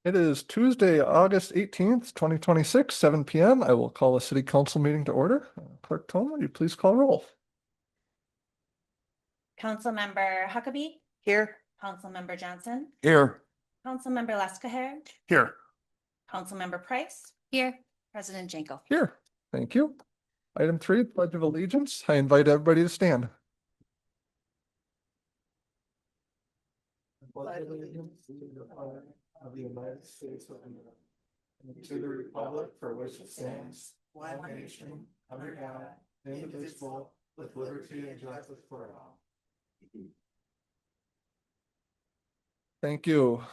It is Tuesday, August 18th, 2026, 7 p.m. I will call the city council meeting to order. Clerk Tone, would you please call roll? Councilmember Huckabee. Here. Councilmember Johnson. Here. Councilmember Leskaher. Here. Councilmember Price. Here. President Janko. Here. Thank you. Item 3, Pledge of Allegiance. I invite everybody to stand. Pledge allegiance to the flag of the United States of America and to the republic for which it stands, one nation, under God, indivisible, with liberty and justice for all. Thank you.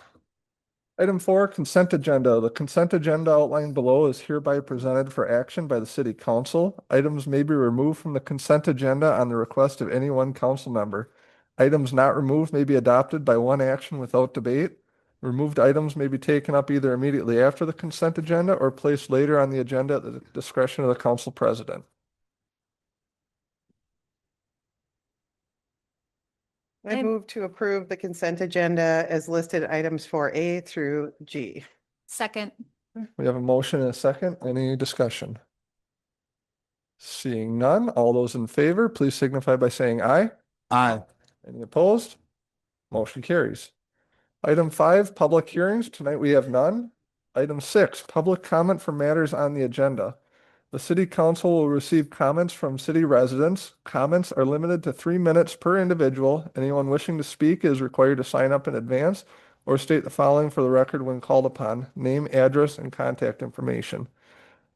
Item 4, consent agenda. The consent agenda outlined below is hereby presented for action by the city council. Items may be removed from the consent agenda on the request of any one council member. Items not removed may be adopted by one action without debate. Removed items may be taken up either immediately after the consent agenda or placed later on the agenda at the discretion of the council president. I move to approve the consent agenda as listed items 4A through G. Second. We have a motion and a second. Any discussion? Seeing none, all those in favor, please signify by saying aye. Aye. Any opposed? Motion carries. Item 5, public hearings. Tonight we have none. Item 6, public comment for matters on the agenda. The city council will receive comments from city residents. Comments are limited to 3 minutes per individual. Anyone wishing to speak is required to sign up in advance or state the following for the record when called upon: name, address, and contact information.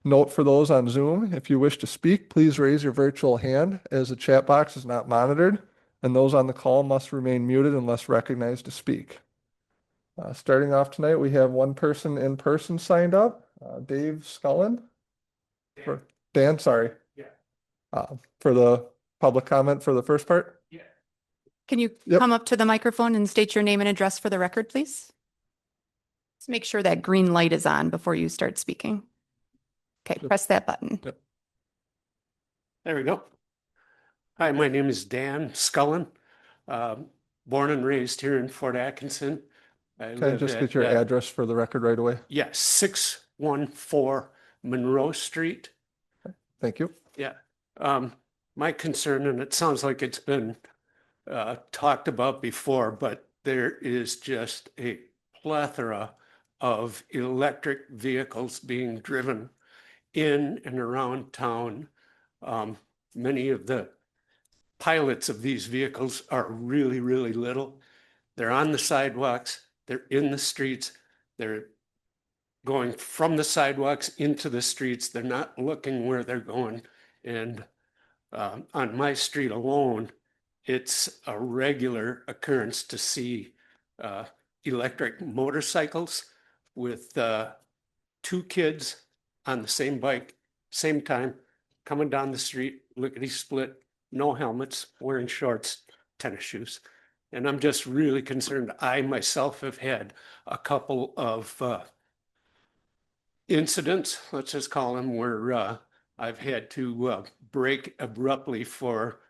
Note for those on Zoom, if you wish to speak, please raise your virtual hand as the chat box is not monitored, and those on the call must remain muted unless recognized to speak. Starting off tonight, we have one person in person signed up, Dave Scullin. Dan, sorry. Yeah. For the public comment for the first part? Yeah. Can you Yep. come up to the microphone and state your name and address for the record, please? Just make sure that green light is on before you start speaking. Okay, Yep. press that button. Yep. There we go. Hi, my name is Dan Scullin. Born and raised here in Fort Atkinson. Can I just get your address for the record right away? Yes, 614 Monroe Street. Thank you. Yeah. My concern, and it sounds like it's been talked about before, but there is just a plethora of electric vehicles being driven in and around town. Many of the pilots of these vehicles are really, really little. They're on the sidewalks, they're in the streets, they're going from the sidewalks into the streets. They're not looking where they're going. And on my street alone, it's a regular occurrence to see electric motorcycles with 2 kids on the same bike, same time, coming down the street, lickety split, no helmets, wearing shorts, tennis shoes. And I'm just really concerned. I myself have had a couple of incidents, let's just call them, where I've had to brake abruptly for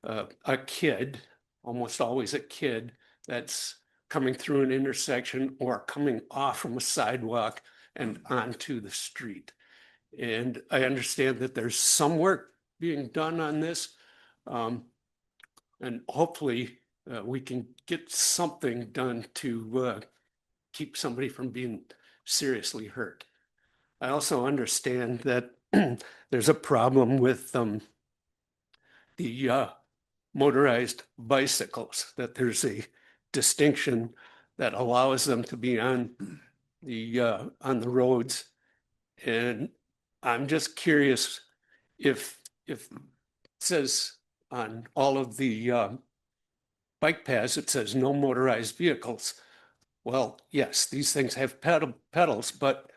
a kid, almost always a kid, that's coming through an intersection or coming off from a sidewalk and onto the street. And I understand that there's some work being done on this. And hopefully we can get something done to keep somebody from being seriously hurt. I also understand that there's a problem with the motorized bicycles, that there's a distinction that allows them to be on the roads. And I'm just curious if it says on all of the bike paths, it says no motorized vehicles. Well, yes, these things have pedals, but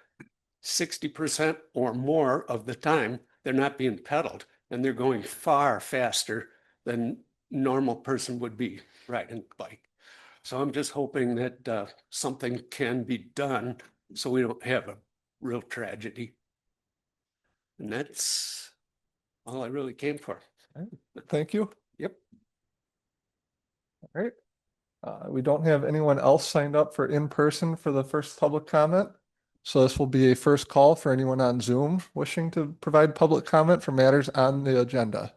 60% or more of the time, they're not being pedaled, and they're going far faster than normal person would be riding a bike. So I'm just hoping that something can be done so we don't have a real tragedy. And that's all I really came for. Thank you. Yep. All right. We don't have anyone else signed up for in-person for the first public comment. So this will be a first call for anyone on Zoom wishing to provide public comment for matters on the agenda.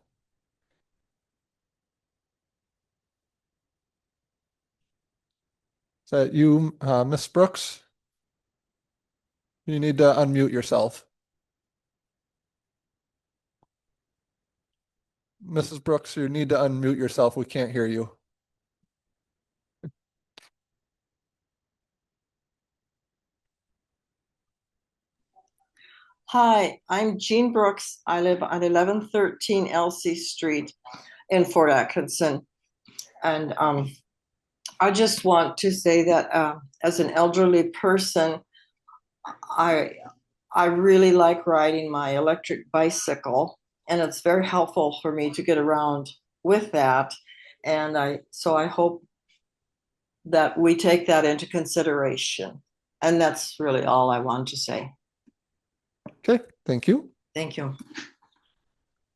Is that you, Ms. Brooks? You need to unmute yourself. Mrs. Brooks, you need to unmute yourself. We can't hear you. Hi, I'm Jean Brooks. I live on 1113 LC Street in Fort Atkinson. And I just want to say that as an elderly person, I really like riding my electric bicycle, and it's very helpful for me to get around with that. And so I hope that we take that into consideration. And that's really all I want to say. Okay, thank you. Thank you.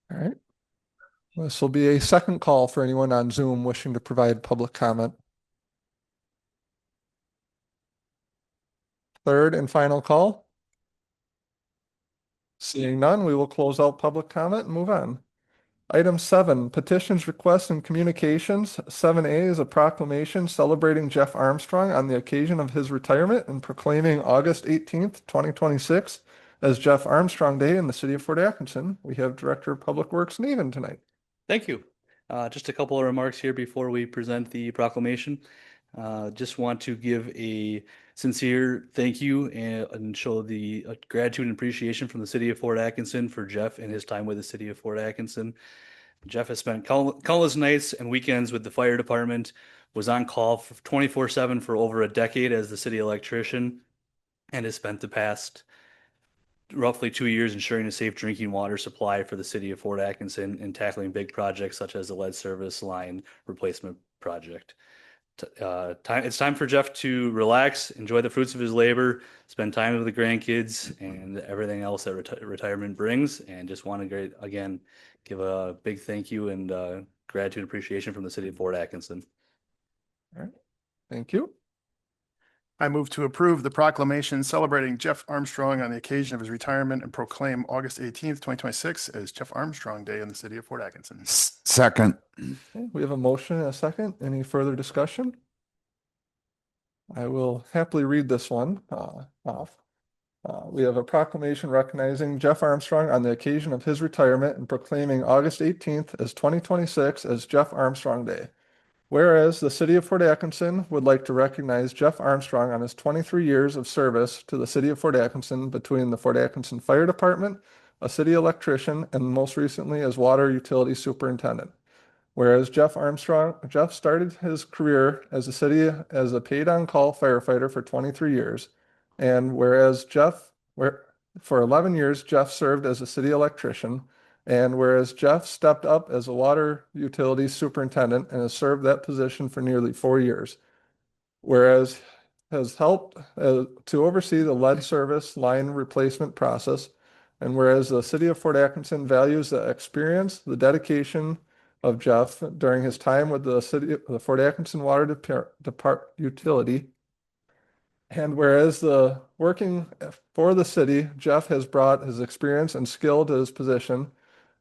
All right. This will be a second call for anyone on Zoom wishing to provide public comment. Third and final call. Seeing none, we will close out public comment and move on. Item 7, petitions, requests, and communications. 7A is a proclamation celebrating Jeff Armstrong on the occasion of his retirement and proclaiming August 18th, 2026 as Jeff Armstrong Day in the city of Fort Atkinson. We have Director of Public Works Neven tonight. Thank you. Just a couple of remarks here before we present the proclamation. Just want to give a sincere thank you and show the gratitude and appreciation from the city of Fort Atkinson for Jeff and his time with the city of Fort Atkinson. Jeff has spent countless nights and weekends with the fire department, was on call for 24/7 for over a decade as the city electrician, and has spent the past roughly 2 years ensuring a safe drinking water supply for the city of Fort Atkinson and tackling big projects such as the lead service line replacement project. It's time for Jeff to relax, enjoy the fruits of his labor, spend time with the grandkids and everything else that retirement brings. And just want to again give a big thank you and gratitude and appreciation from the city of Fort Atkinson. All right. Thank you. I move to approve the proclamation celebrating Jeff Armstrong on the occasion of his retirement and proclaim August 18th, 2026 as Jeff Armstrong Day in the city of Fort Atkinson. Second. Okay, we have a motion and a second. Any further discussion? I will happily read this one off. We have a proclamation recognizing Jeff Armstrong on the occasion of his retirement and proclaiming August 18th as 2026 as Jeff Armstrong Day. Whereas the city of Fort Atkinson would like to recognize Jeff Armstrong on his 23 years of service to the city of Fort Atkinson between the Fort Atkinson Fire Department, a city electrician, and most recently as water utility superintendent. Whereas Jeff started his career as a paid on-call firefighter for 23 years. And whereas for 11 years, Jeff served as a city electrician. And whereas Jeff stepped up as a water utility superintendent and has served that position for nearly 4 years. Whereas has helped to oversee the lead service line replacement process. And whereas the city of Fort Atkinson values the experience, the dedication of Jeff during his time with the Fort Atkinson Water Utility. And whereas working for the city, Jeff has brought his experience and skill to his position.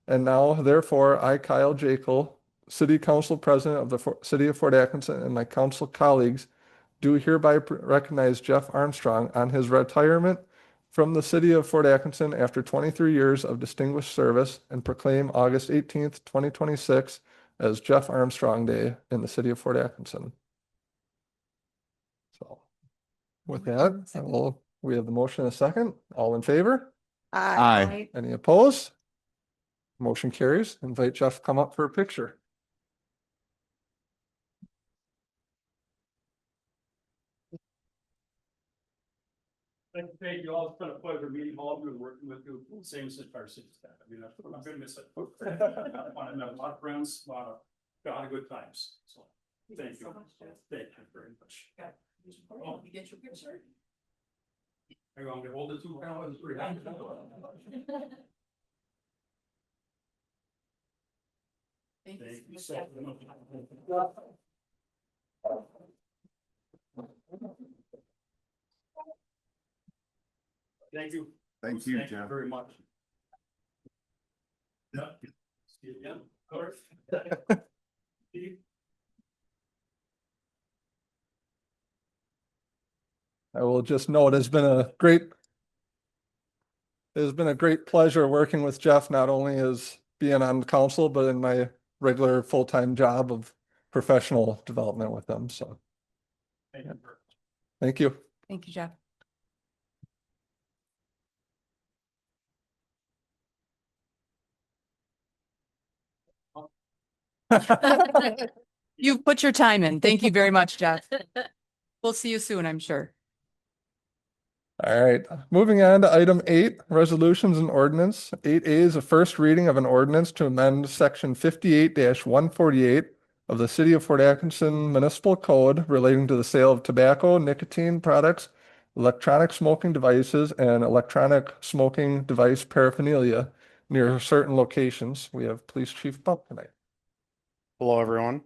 And now, therefore, I, Kyle Jekyll, City Council President of the City of Fort Atkinson, and my council colleagues do hereby recognize Jeff Armstrong on his retirement from the City of Fort Atkinson after 23 years of distinguished service and proclaim August 18th, 2026 as Jeff Armstrong Day in the City of Fort Atkinson. So with that, we have the motion and a second. All in favor? Aye. Any opposed? Motion carries. Invite Jeff to come up for a picture. Thank you all. It's been a pleasure meeting all of you and working with you. Same as our city staff. I mean, I'm gonna miss it. I met a lot of friends, a lot of good times. So thank you. Thank you very much. You get your picture? Are you going to hold it two pounds? Thank you so much. Thank you. Thank you, Jeff. Very much. Yeah. See you again. Of course. I will just note it has been a great pleasure working with Jeff, not only as being on the council, but in my regular full-time job of professional development with them. So Thank you. thank you. Thank you, Jeff. You've put your time in. Thank you very much, Jeff. We'll see you soon, I'm sure. All right, moving on to item 8, resolutions and ordinance. 8A is a first reading of an ordinance to amend section 58-148 of the City of Fort Atkinson Municipal Code relating to the sale of tobacco, nicotine products, electronic smoking devices, and electronic smoking device paraphernalia near certain locations. We have Police Chief Bump tonight. Hello, everyone.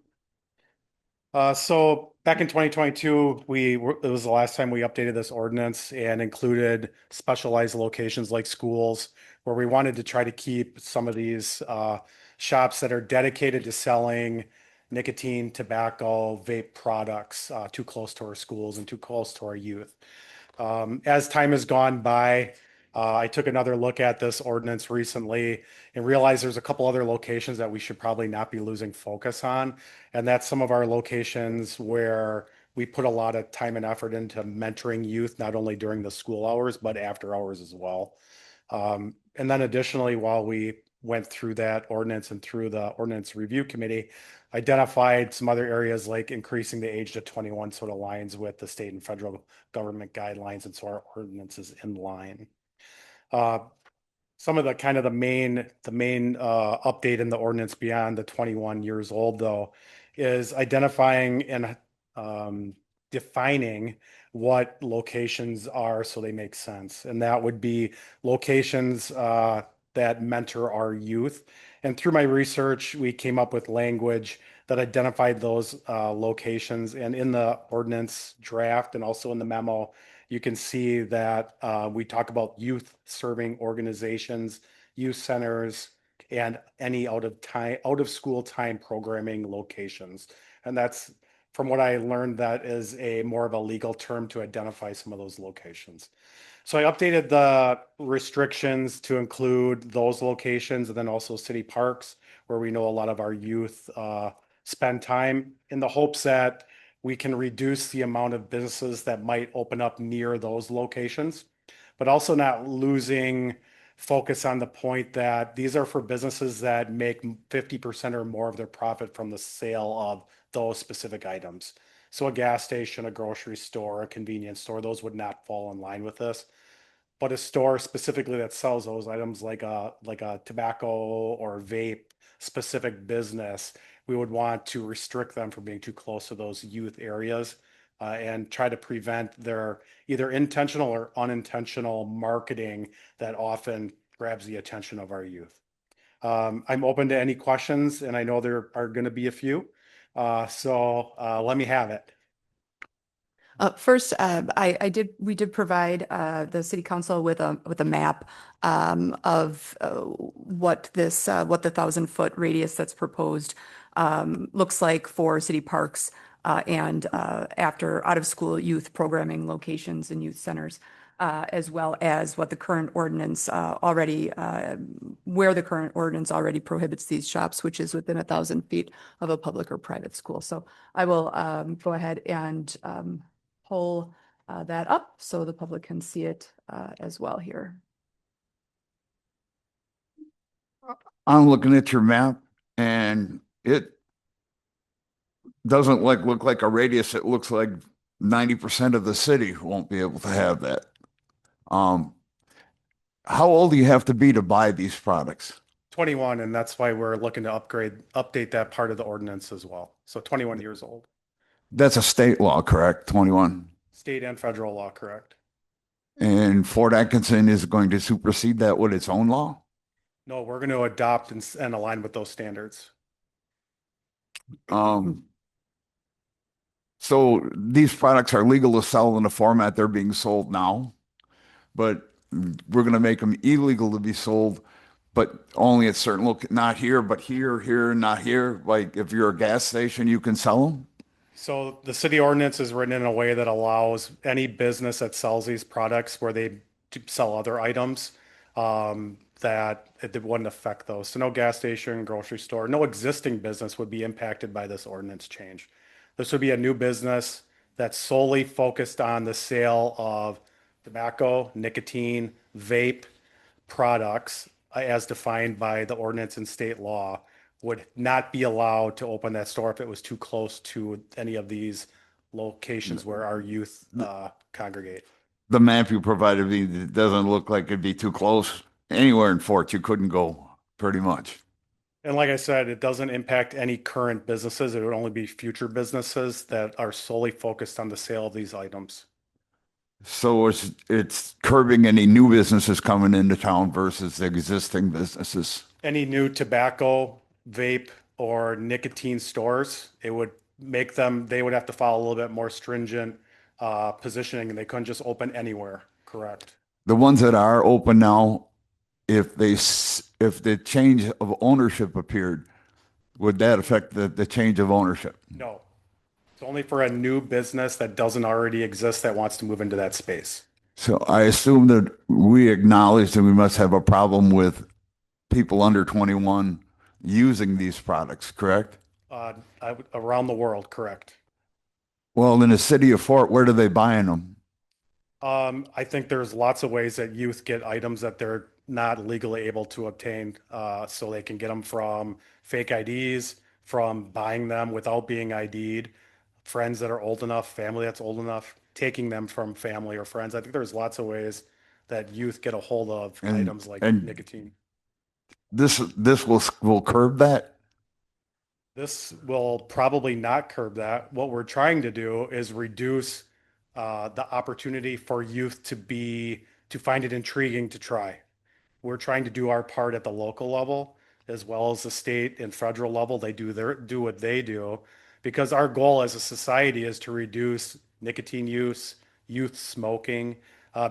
So back in 2022, it was the last time we updated this ordinance and included specialized locations like schools, where we wanted to try to keep some of these shops that are dedicated to selling nicotine, tobacco, vape products too close to our schools and too close to our youth. As time has gone by, I took another look at this ordinance recently and realized there's a couple other locations that we should probably not be losing focus on. And that's some of our locations where we put a lot of time and effort into mentoring youth, not only during the school hours, but after hours as well. And then additionally, while we went through that ordinance and through the ordinance review committee, identified some other areas like increasing the age to 21 sort of aligns with the state and federal government guidelines, and so our ordinance is in line. Some of the main update in the ordinance beyond the 21 years old, though, is identifying and defining what locations are so they make sense. And that would be locations that mentor our youth. And through my research, we came up with language that identified those locations. And in the ordinance draft and also in the memo, you can see that we talk about youth serving organizations, youth centers, and any out of school time programming locations. And that's, from what I learned, that is a more of a legal term to identify some of those locations. So I updated the restrictions to include those locations, and then also city parks, where we know a lot of our youth spend time, in the hopes that we can reduce the amount of businesses that might open up near those locations, but also not losing focus on the point that these are for businesses that make 50% or more of their profit from the sale of those specific items. So a gas station, a grocery store, a convenience store, those would not fall in line with this. But a store specifically that sells those items, like a tobacco or vape specific business, we would want to restrict them from being too close to those youth areas, and try to prevent their either intentional or unintentional marketing that often grabs the attention of our youth. I'm open to any questions, and I know there are going to be a few. So let me have it. First, we did provide the city council with a map of what the 1,000-foot radius that's proposed looks like for city parks and after out of school youth programming locations and youth centers, as well as what the current ordinance where the current ordinance already prohibits these shops, which is within 1,000 feet of a public or private school. So I will go ahead and pull that up so the public can see it as well here. I'm looking at your map and it doesn't look like a radius. It looks like 90% of the city won't be able to have that. How old do you have to be to buy these products? 21, and that's why we're looking to update that part of the ordinance as well. So 21 years old. That's a state law, correct? 21. State and federal law, correct? And Fort Atkinson is going to supersede that with its own law? No, we're going to adopt and align with those standards. So these products are legal to sell in the format they're being sold now, but we're going to make them illegal to be sold, but only at certain not here, but here, here, not here. Like if you're a gas station, you can sell them. So the city ordinance is written in a way that allows any business that sells these products where they sell other items, that it wouldn't affect those. So no gas station, grocery store, no existing business would be impacted by this ordinance change. This would be a new business that's solely focused on the sale of tobacco, nicotine, vape products as defined by the ordinance and state law, would not be allowed to open that store if it was too close to any of these locations where our youth congregate. The map you provided me, it doesn't look like it'd be too close. Anywhere in Fort, you couldn't go pretty much. And like I said, it doesn't impact any current businesses. It would only be future businesses that are solely focused on the sale of these items. So it's curbing any new businesses coming into town versus the existing businesses. Any new tobacco, vape, or nicotine stores, it would make them, they would have to follow a little bit more stringent positioning, and they couldn't just open anywhere, correct? The ones that are open now, if the change of ownership appeared, would that affect the change of ownership? No. It's only for a new business that doesn't already exist that wants to move into that space. So I assume that we acknowledge that we must have a problem with people under 21 using these products, correct? Around the world, correct. Well, in the city of Fort, where are they buying them? I think there's lots of ways that youth get items that they're not legally able to obtain. So they can get them from fake IDs, from buying them without being ID'd, friends that are old enough, family that's old enough, taking them from family or friends. I think there's lots of ways that youth get a hold of items like nicotine. This will curb that. This will probably not curb that. What we're trying to do is reduce the opportunity for youth to find it intriguing to try. We're trying to do our part at the local level as well as the state and federal level. They do what they do, because our goal as a society is to reduce nicotine use, youth smoking,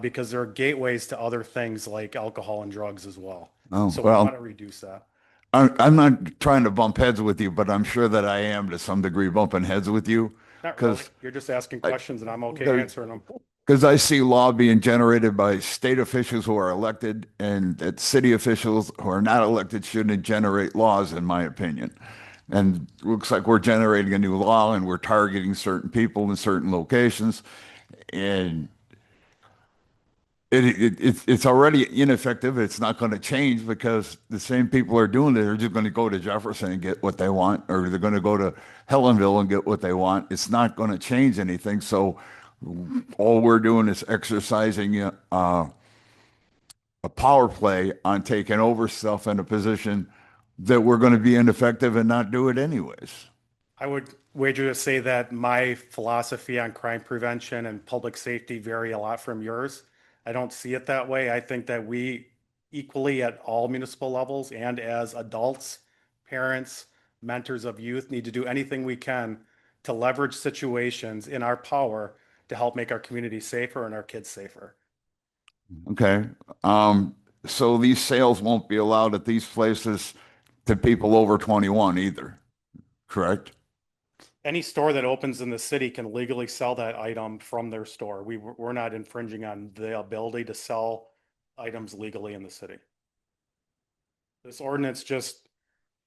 because there are gateways to other things like alcohol and drugs as well. Oh, So well, we want to reduce that. I'm not trying to bump heads with you, but I'm sure that I am to some degree bumping heads with you. Not really. 'Cause You're just asking questions and I'm okay there- answering them. Because I see law being generated by state officials who are elected, and that city officials who are not elected shouldn't generate laws, in my opinion. And it looks like we're generating a new law and we're targeting certain people in certain locations. And it's already ineffective. It's not going to change because the same people are doing it. They're just going to go to Jefferson and get what they want, or they're going to go to Helenville and get what they want. It's not going to change anything. So all we're doing is exercising a power play on taking over stuff in a position that we're going to be ineffective and not do it anyways. I would wager to say that my philosophy on crime prevention and public safety vary a lot from yours. I don't see it that way. I think that we equally at all municipal levels and as adults, parents, mentors of youth need to do anything we can to leverage situations in our power to help make our community safer and our kids safer. Okay. So these sales won't be allowed at these places to people over 21 either, correct? Any store that opens in the city can legally sell that item from their store. We're not infringing on the ability to sell items legally in the city. This ordinance just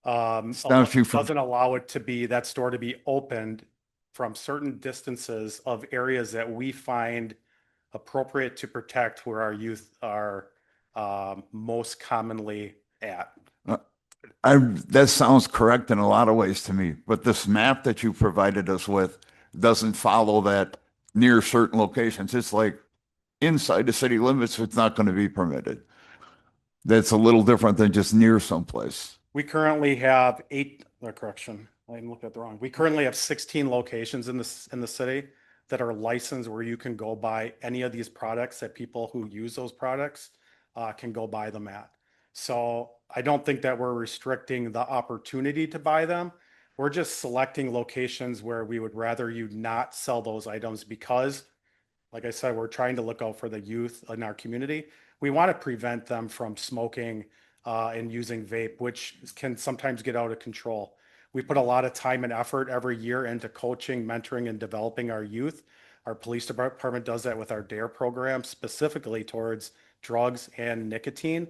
Stops you from- doesn't allow it to be, that store to be opened from certain distances of areas that we find appropriate to protect where our youth are most commonly at. That sounds correct in a lot of ways to me, but this map that you provided us with doesn't follow that near certain locations. It's like inside the city limits, it's not going to be permitted. That's a little different than just near someplace. We currently have correction, I looked at the wrong. We currently have 16 locations in the city that are licensed where you can go buy any of these products that people who use those products can go buy them at. So I don't think that we're restricting the opportunity to buy them. We're just selecting locations where we would rather you not sell those items because, like I said, we're trying to look out for the youth in our community. we want to prevent them from smoking and using vape, which can sometimes get out of control. We put a lot of time and effort every year into coaching, mentoring, and developing our youth. Our police department does that with our DARE program, specifically towards drugs and nicotine.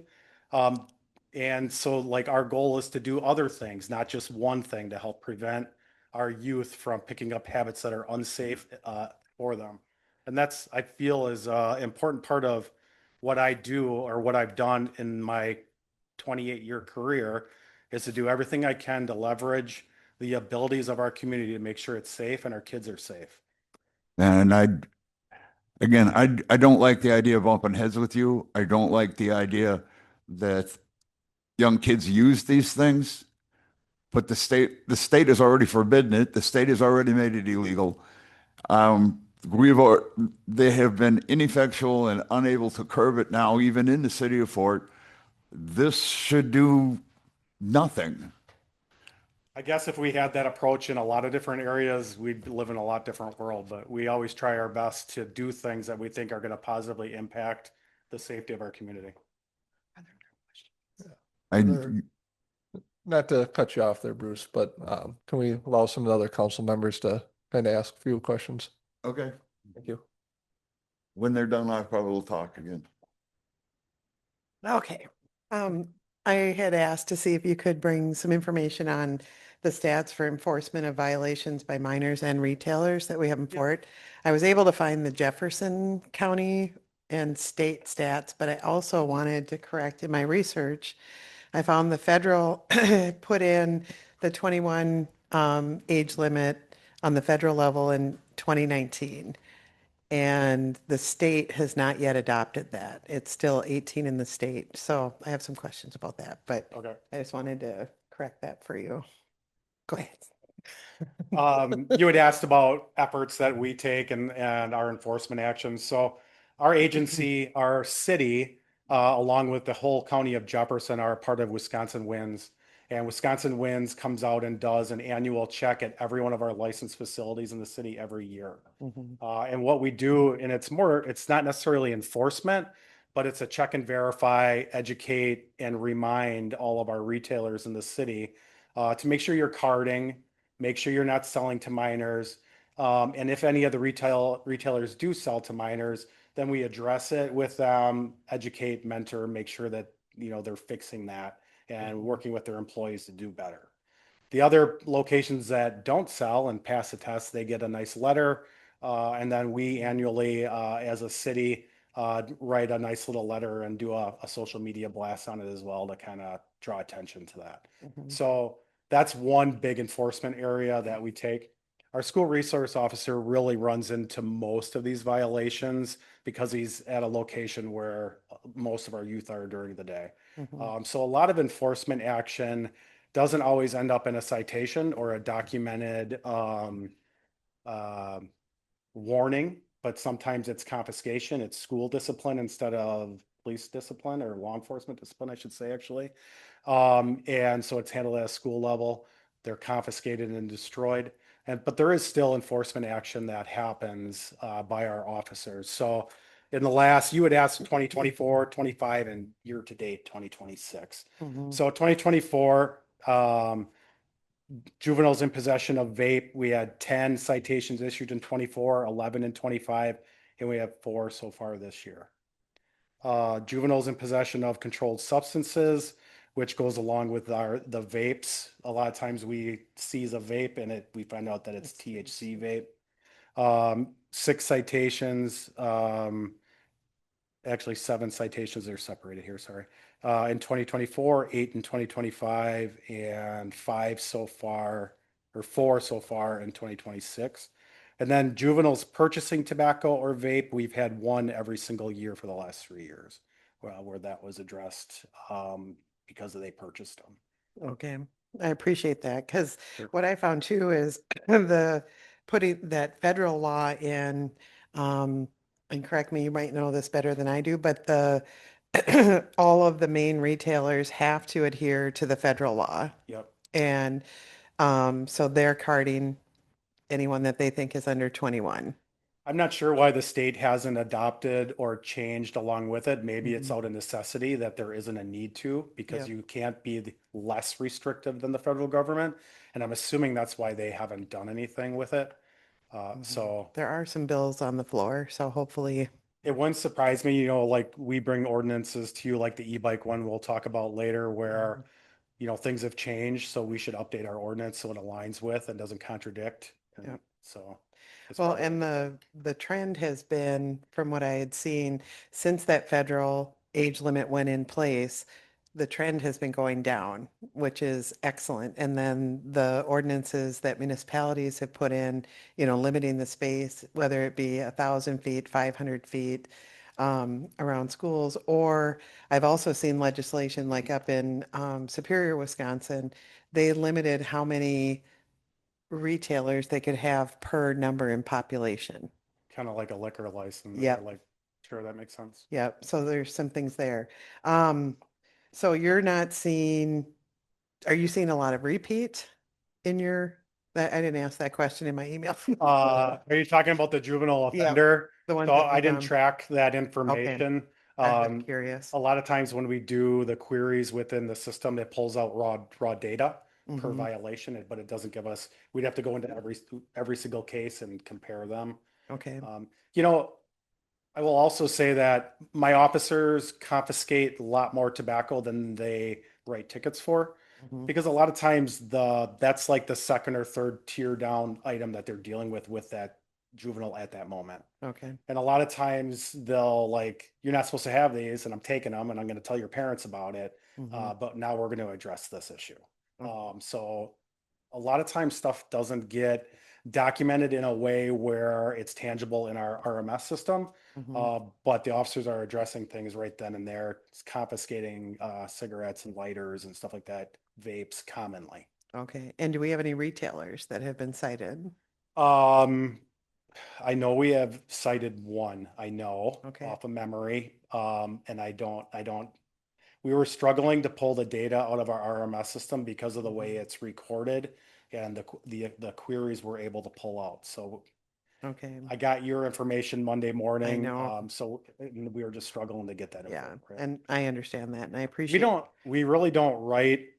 And so like our goal is to do other things, not just one thing, to help prevent our youth from picking up habits that are unsafe for them. And that's, I feel, is an important part of what I do or what I've done in my 28-year career, is to do everything I can to leverage the abilities of our community to make sure it's safe and our kids are safe. And I don't like the idea of bumping heads with you. I don't like the idea that young kids use these things, but the state has already forbidden it. The state has already made it illegal. Um, they have been ineffectual and unable to curb it now, even in the city of Fort. This should do nothing. I guess if we had that approach in a lot of different areas, we'd live in a lot different world, but we always try our best to do things that we think are going to positively impact the safety of our community. I, There- Not to cut you off there, Bruce, but can we allow some of the other council members to kind of ask a few questions? okay. Thank you. When they're done, I probably will talk again. Okay. I had asked to see if you could bring some information on the stats for enforcement of violations by minors and retailers that we have in Fort. I was able to find the Jefferson County and state stats, but I also wanted to correct in my research. I found the federal put in the 21 age limit on the federal level in 2019. And the state has not yet adopted that. It's still 18 in the state. So I have some questions about that, but Okay. I just wanted to correct that for you. Go ahead. You had asked about efforts that we take and our enforcement actions. So our agency, our city, along with the whole county of Jefferson, are part of Wisconsin Wins. And Wisconsin Wins comes out and does an annual check at every one of our licensed facilities in the city every year. And what we do, and it's not necessarily enforcement, but it's a check and verify, educate, and remind all of our retailers in the city to make sure you're carding, make sure you're not selling to minors. And if any of the retailers do sell to minors, then we address it with them, educate, mentor, make sure that, they're fixing that and working with their employees to do better. The other locations that don't sell and pass the test, they get a nice letter. And then we annually, as a city, write a nice little letter and do a social media blast on it as well to kind of draw attention to that. So that's one big enforcement area that we take. Our school resource officer really runs into most of these violations because he's at a location where most of our youth are during the day. So a lot of enforcement action doesn't always end up in a citation or a documented warning, but sometimes it's confiscation, it's school discipline instead of police discipline or law enforcement discipline, I should say, actually. And so it's handled at a school level. They're confiscated and destroyed. But there is still enforcement action that happens by our officers. So in the last, you would ask 2024, 25, and year to date 2026. So 2024, juveniles in possession of vape, we had 10 citations issued in 24, 11 in 25, and we have 4 so far this year. Juveniles in possession of controlled substances, which goes along with the vapes. A lot of times we seize a vape and we find out that it's THC vape. 6 citations, actually 7 citations are separated here, sorry. In 2024, 8 in 2025, and 5 so far, or 4 so far in 2026. And then juveniles purchasing tobacco or vape, we've had 1 every single year for the last 3 years, where that was addressed because they purchased them. Okay, I appreciate that because Sure. what I found too is the putting that federal law in, and correct me, you might know this better than I do, but all of the main retailers have to adhere to the federal law. Yep. And so they're carding anyone that they think is under 21. I'm not sure why the state hasn't adopted or changed along with it. Maybe it's Mhm. out of necessity that there isn't a need to, because Yep. you can't be less restrictive than the federal government. And I'm assuming that's why they haven't done anything with it. So There are some bills on the floor, so hopefully, it wouldn't surprise me, you know, like we bring ordinances to you, like the e-bike one we'll talk about later, where, you know, things have changed, so we should update our ordinance so it aligns with and doesn't contradict. And Yep. so. it's well, probably- and the trend has been, from what I had seen, since that federal age limit went in place, the trend has been going down, which is excellent. And then the ordinances that municipalities have put in, you know, limiting the space, whether it be 1,000 feet, 500 feet, around schools, or I've also seen legislation like up in Superior, Wisconsin, they limited how many retailers they could have per number in population. Kind of like a liquor license. or Yep. Like, sure, that makes sense. Yep. So there's some things there. So you're not seeing, are you seeing a lot of repeat in your, I didn't ask that question in my email. Are you talking about the juvenile Yeah, offender? the ones So that I you didn't found. track that information. I'm curious. A lot of times when we do the queries within the system, it pulls out raw data per Mhm. violation, but it doesn't give us, we'd have to go into every single case and compare them. Okay. You know, I will also say that my officers confiscate a lot more tobacco than they write tickets for. Mhm. Because a lot of times that's like the second or third tier down item that they're dealing with that juvenile at that moment. Okay. And a lot of times they'll like, you're not supposed to have these and I'm taking them and I'm going to tell your parents about it. Mhm. But now we're going to address this issue. Okay. So a lot of times stuff doesn't get documented in a way where it's tangible in our RMS system. Mhm. But the officers are addressing things right then and there, confiscating cigarettes and lighters and stuff like that, vapes commonly. Okay. And do we have any retailers that have been cited? I know we have cited one, I know Okay. off of memory. And I don't, we were struggling to pull the data out of our RMS system because of the way Mhm. it's recorded and the queries we're able to pull out. So Okay. I got your information Monday morning. know. So we were just struggling to get that. Yeah. info, right? And I understand that and I appreciate. We really don't write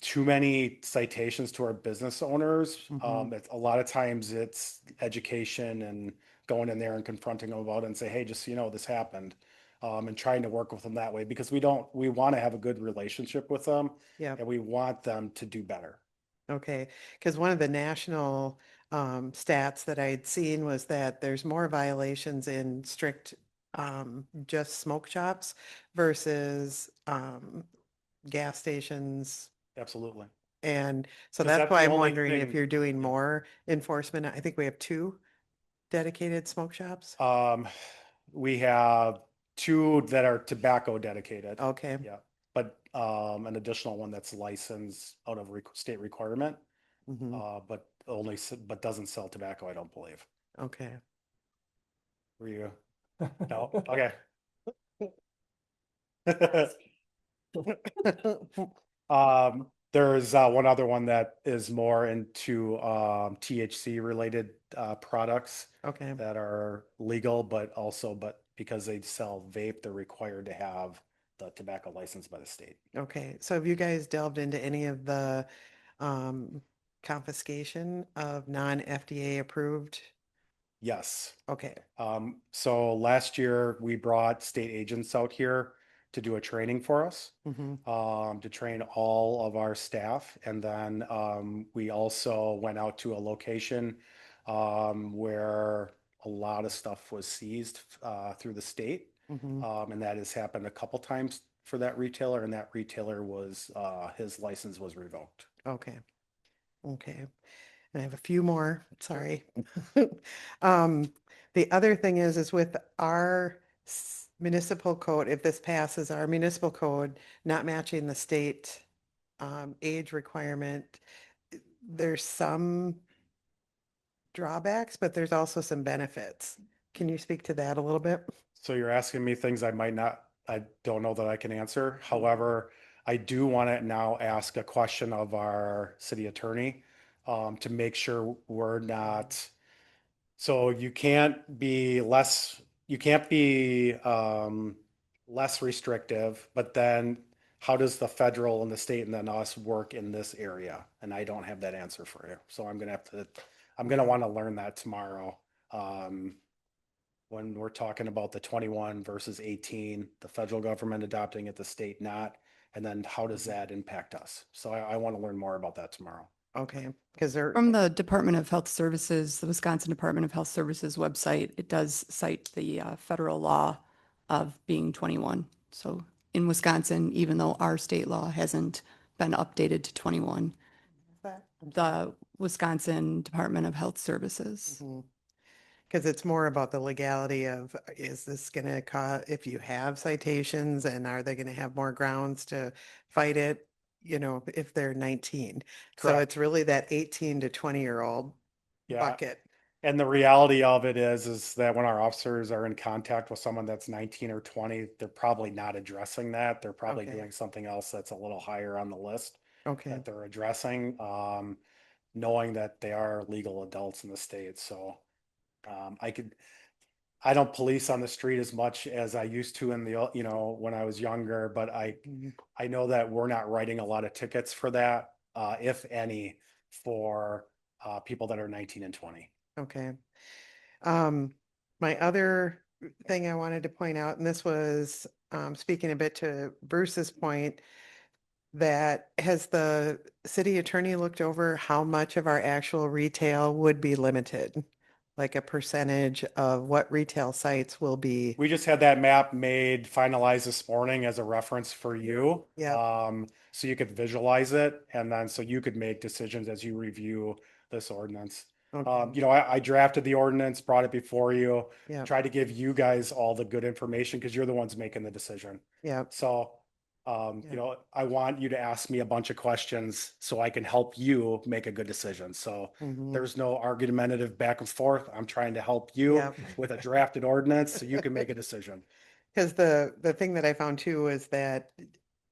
too many citations to our business owners. Mhm. A lot of times it's education and going in there and confronting them about it and say, hey, just so you know, this happened. And trying to work with them that way because we want to have a good relationship with them Yeah. and we want them to do better. Okay, because one of the national stats that I'd seen was that there's more violations in strict just smoke shops versus gas stations. Absolutely. And so 'Cause that's that's why the I'm only wondering if thing- you're doing yeah. more enforcement. I think we have 2 dedicated smoke shops. We have 2 that are tobacco dedicated. Okay, Yeah, but an additional one that's licensed out of state requirement, mhm, but doesn't sell tobacco, I don't believe. okay. Were you? No, okay. There's one other one that is more into THC related products Okay, that are legal, but because they sell vape, they're required to have the tobacco license by the state. okay. So have you guys delved into any of the confiscation of non-FDA approved? Yes. Okay, So last year we brought state agents out here to do a training for us, mhm, to train all of our staff. And then we also went out to a location where a lot of stuff was seized through the state. mhm. And that has happened a couple times for that retailer, and that retailer was his license was revoked. Okay, okay. And I have a few more, sorry. Um, the other thing is with our municipal code, if this passes, our municipal code not matching the state age requirement, there's some drawbacks, but there's also some benefits. Can you speak to that a little bit? So you're asking me things I don't know that I can answer. However, I do want to now ask a question of our city attorney to make sure we're not So you can't be less, you can't be less restrictive, but then how does the federal and the state and then us work in this area? And I don't have that answer for you. So I'm gonna want to learn that tomorrow. When we're talking about the 21 versus 18, the federal government adopting it, the state not, and then how does that impact us? So I want to learn more about that tomorrow. Okay, because they're, From the Department of Health Services, the Wisconsin Department of Health Services website, it does cite the federal law of being 21. So in Wisconsin, even though our state law hasn't been updated to 21, the Wisconsin Department of Health Services. because it's more about the legality of, is this going to cause, if you have citations, and are they going to have more grounds to fight it, you know, if they're 19? So Correct. it's really that 18 to 20-year-old Yeah. bucket. And the reality of it is that when our officers are in contact with someone that's 19 or 20, they're probably not addressing that. They're probably Okay. doing something else that's a little higher on the list Okay, that they're addressing, knowing that they are legal adults in the state. So I don't police on the street as much as I used to in the, you know, when I was younger, but I know that we're not writing a lot of tickets for that, if any, for people that are 19 and 20. okay. My other thing I wanted to point out, and this was speaking a bit to Bruce's point, that has the city attorney looked over how much of our actual retail would be limited? Like a percentage of what retail sites will be? We just had that map made, finalized this morning as a reference for you. Yep. So you could visualize it, and then so you could make decisions as you review this ordinance. Okay. You know, I drafted the ordinance, brought it before you, Yep. tried to give you guys all the good information because you're the ones making the decision. Yep. So, you know, I want you to ask me a bunch of questions so I can help you make a good decision. So Mhm. there's no argumentative back and forth. I'm trying to help you Yep. with a drafted ordinance so you can make a decision. Because the thing that I found too is that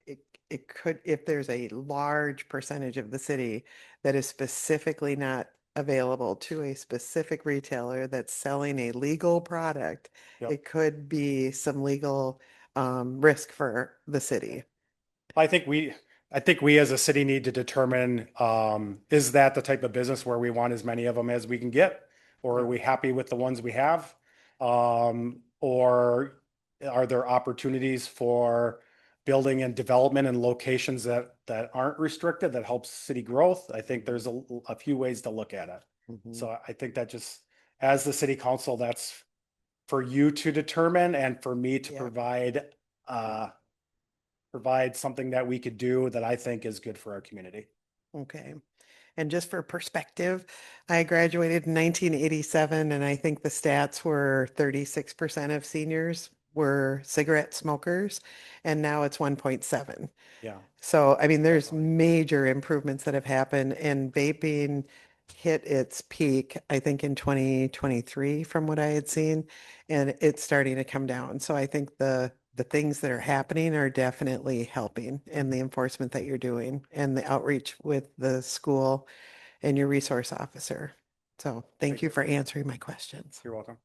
it could, if there's a large percentage of the city that is specifically not available to a specific retailer that's selling a legal product, Yep. it could be some legal risk for the city. I think we as a city need to determine, is that the type of business where we want as many of them as we can get? Or are we happy with the ones we have? Or are there opportunities for building and development in locations that aren't restricted, that helps city growth? I think there's a few ways to look at it. Mhm. So I think that just, as the city council, that's for you to determine and for me to Yeah. provide something that we could do that I think is good for our community. Okay. And just for perspective, I graduated in 1987, and I think the stats were 36% of seniors were cigarette smokers, and now it's 1.7. Yeah. So, I mean, there's major improvements that have happened, and vaping hit its peak, I think, in 2023 from what I had seen, and it's starting to come down. So I think the things that are happening are definitely helping, and the enforcement that you're doing and the outreach with the school and your resource officer. So thank you for answering my questions. You're welcome.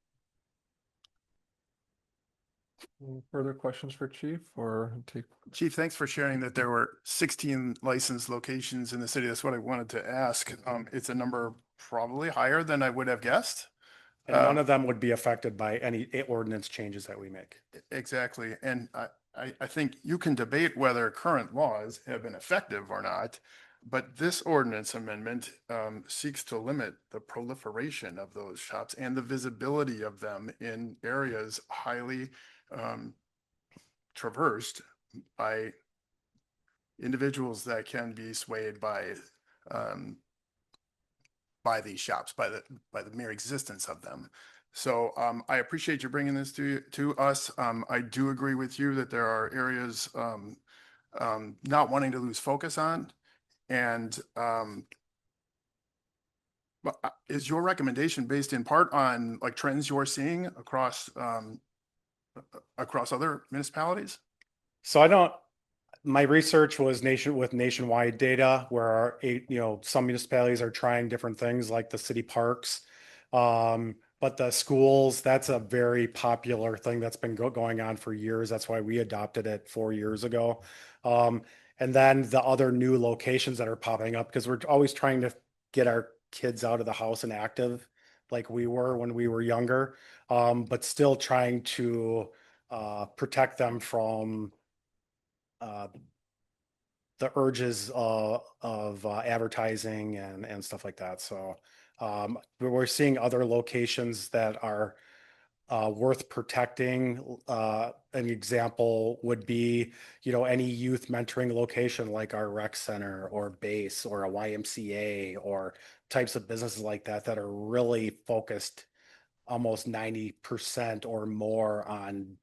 Any further questions for Chief or take? Chief, thanks for sharing that there were 16 licensed locations in the city. That's what I wanted to ask. It's a number probably higher than I would have guessed. And none of them would be affected by any ordinance changes that we make. Exactly. And I think you can debate whether current laws have been effective or not, but this ordinance amendment seeks to limit the proliferation of those shops and the visibility of them in areas highly traversed by individuals that can be swayed by these shops, by the mere existence of them. So I appreciate you bringing this to us. I do agree with you that there are areas not wanting to lose focus on. And is your recommendation based in part on like trends you're seeing across other municipalities? So my research was nationwide data where some municipalities are trying different things like the city parks. But the schools, that's a very popular thing that's been going on for years. That's why we adopted it 4 years ago. And then the other new locations that are popping up, because we're always trying to get our kids out of the house and active like we were when we were younger, but still trying to protect them from uh, the urges of advertising and stuff like that. So we're seeing other locations that are worth protecting. An example would be, any youth mentoring location like our rec center or base or a YMCA or types of businesses like that that are really focused almost 90% or more on,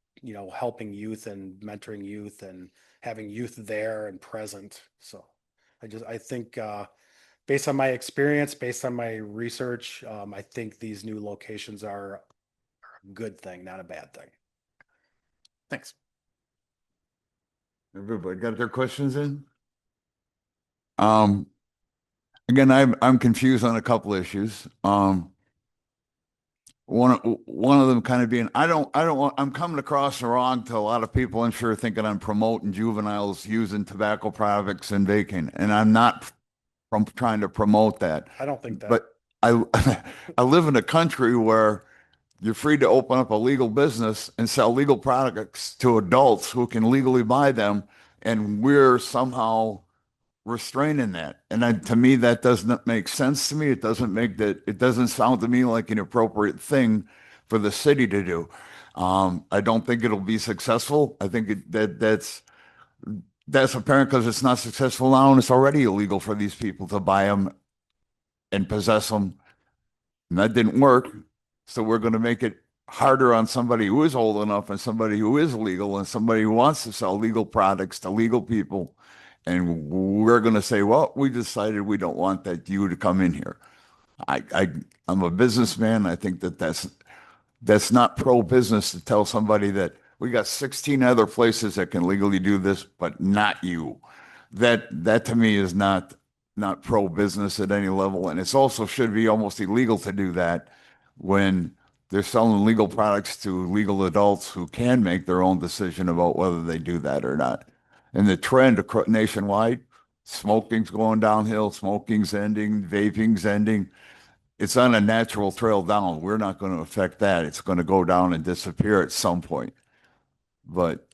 helping youth and mentoring youth and having youth there and present. So I think based on my experience, based on my research, I think these new locations are a good thing, not a bad thing. Thanks. Everybody got their questions in? Again, I'm confused on a couple issues. One of them kind of being, I'm coming across wrong to a lot of people, I'm sure, thinking I'm promoting juveniles using tobacco products and vaping, and I'm not from trying to promote that. I don't think that. But I I live in a country where you're free to open up a legal business and sell legal products to adults who can legally buy them, and we're somehow restraining that. And to me, that doesn't make sense to me. It doesn't sound to me like an appropriate thing for the city to do. I don't think it'll be successful. I think that's apparent because it's not successful now, and it's already illegal for these people to buy them and possess them. And that didn't work. So we're going to make it harder on somebody who is old enough and somebody who is legal and somebody who wants to sell legal products to legal people. And we're going to say, well, we decided we don't want you to come in here. I'm a businessman. I think that's not pro-business to tell somebody that we got 16 other places that can legally do this, but not you. That to me is not pro-business at any level. And it's also should be almost illegal to do that when they're selling legal products to legal adults who can make their own decision about whether they do that or not. And the trend nationwide, smoking's going downhill, smoking's ending, vaping's ending. It's on a natural trail down. We're not going to affect that. It's going to go down and disappear at some point. But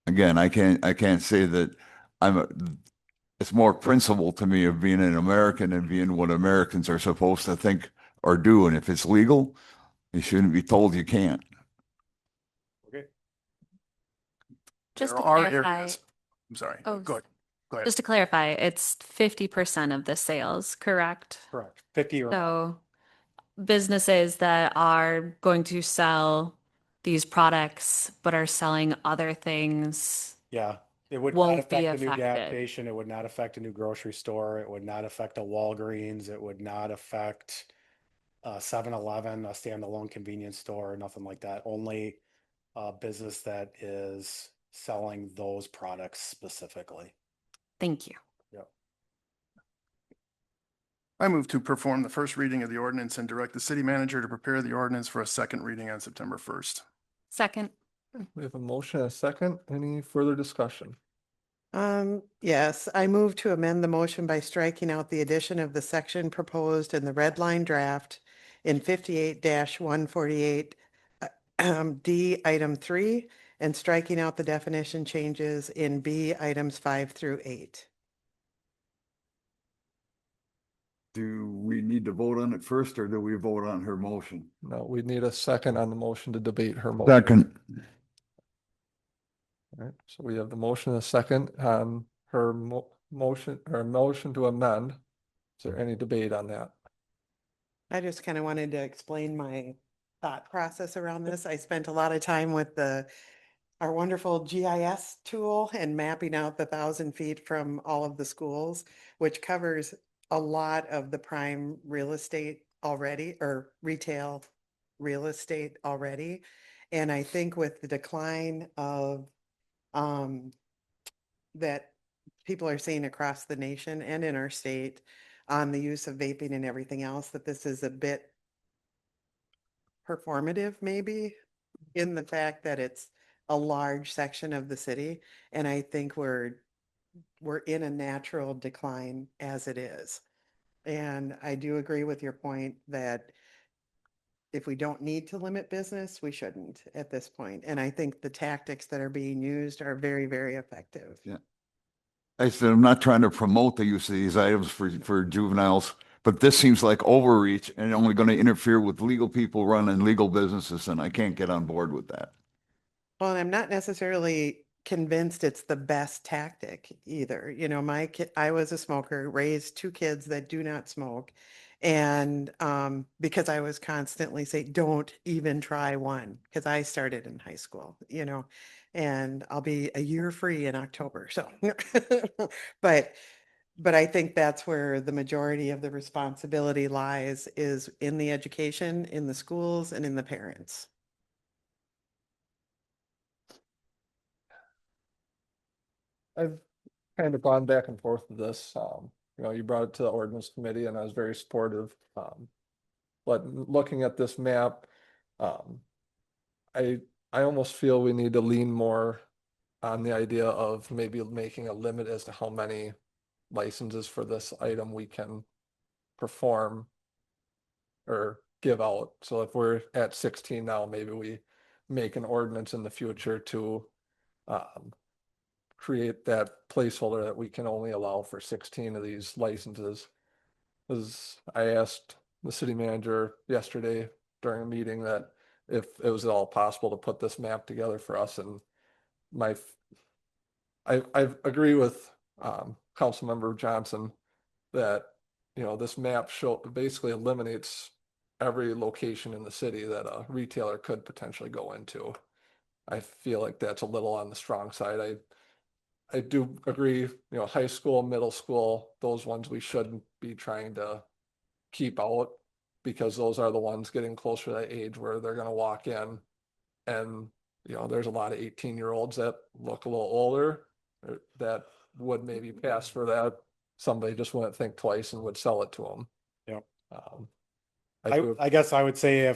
again, I can't say that it's more principle to me of being an American and being what Americans are supposed to think or do. And if it's legal, you shouldn't be told you can't. Okay. Just There to are clarify, areas. I'm sorry. Oh, Go ahead. just to clarify, it's 50% of the sales, correct? Correct. 50 or So businesses that are going to sell these products but are selling other things yeah, it would not won't be affect a new gas affected. station. It would not affect a new grocery store. It would not affect a Walgreens. It would not affect a 7-Eleven, a standalone convenience store, nothing like that. Only a business that is selling those products specifically. Thank you. Yep. I move to perform the first reading of the ordinance and direct the city manager to prepare the ordinance for a second reading on September 1st. Second, We have a motion and a second. Any further discussion? Yes, I move to amend the motion by striking out the addition of the section proposed in the red line draft in 58-148 D item 3 and striking out the definition changes in B items 5 through 8. Do we need to vote on it first or do we vote on her motion? No, we need a second on the motion to debate her motion. Second. All right, so we have the motion and a second on her motion to amend. Is there any debate on that? I just kind of wanted to explain my thought process around this. I spent a lot of time with our wonderful GIS tool and mapping out the 1,000 feet from all of the schools, which covers a lot of the prime real estate already, or retail real estate already. And I think with the decline of that people are seeing across the nation and in our state on the use of vaping and everything else, that this is a bit performative maybe in the fact that it's a large section of the city. And I think we're in a natural decline as it is. And I do agree with your point that if we don't need to limit business, we shouldn't at this point. And I think the tactics that are being used are very, very effective. Yeah. I said, I'm not trying to promote the use of these items for juveniles, but this seems like overreach and only going to interfere with legal people running legal businesses, and I can't get on board with that. Well, and I'm not necessarily convinced it's the best tactic either. You know, my kid, I was a smoker, raised two kids that do not smoke. And because I was constantly saying, don't even try one, because I started in high school, you know, and I'll be a year free in October. So, but I think that's where the majority of the responsibility lies, is in the education, in the schools, and in the parents. I've kind of gone back and forth with this. You brought it to the ordinance committee and I was very supportive. But looking at this map, um, I almost feel we need to lean more on the idea of maybe making a limit as to how many licenses for this item we can perform or give out. So if we're at 16 now, maybe we make an ordinance in the future to create that placeholder that we can only allow for 16 of these licenses. As I asked the city manager yesterday during a meeting that if it was at all possible to put this map together for us, and I agree with Councilmember Johnson that this map basically eliminates every location in the city that a retailer could potentially go into. I feel like that's a little on the strong side. I do agree, high school, middle school, those ones we shouldn't be trying to keep out because those are the ones getting closer to that age where they're going to walk in and, there's a lot of 18-year-olds that look a little older that would maybe pass for that. Somebody just wouldn't think twice and would sell it to them. Yeah. I I guess I would say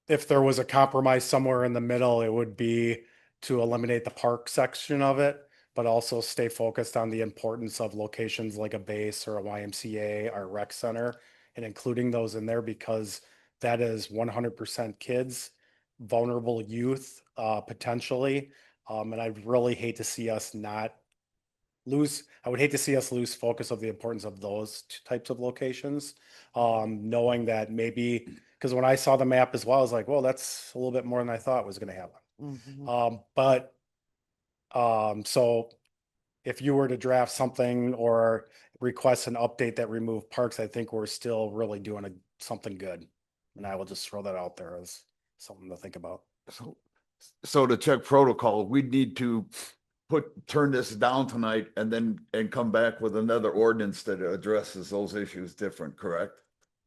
if there was a compromise somewhere in the middle, it would be to eliminate the park section of it, but also stay focused on the importance of locations like a base or a YMCA or rec center, and including those in there because that is 100% kids, vulnerable youth, potentially. And I'd really hate to see us I would hate to see us lose focus of the importance of those types of locations. Knowing that maybe, because when I saw the map as well, I was like, well, that's a little bit more than I thought was going to happen. So if you were to draft something or request an update that remove parks, I think we're still really doing something good. And I will just throw that out there as something to think about. So to check protocol, we'd need to turn this down tonight and come back with another ordinance that addresses those issues different, correct?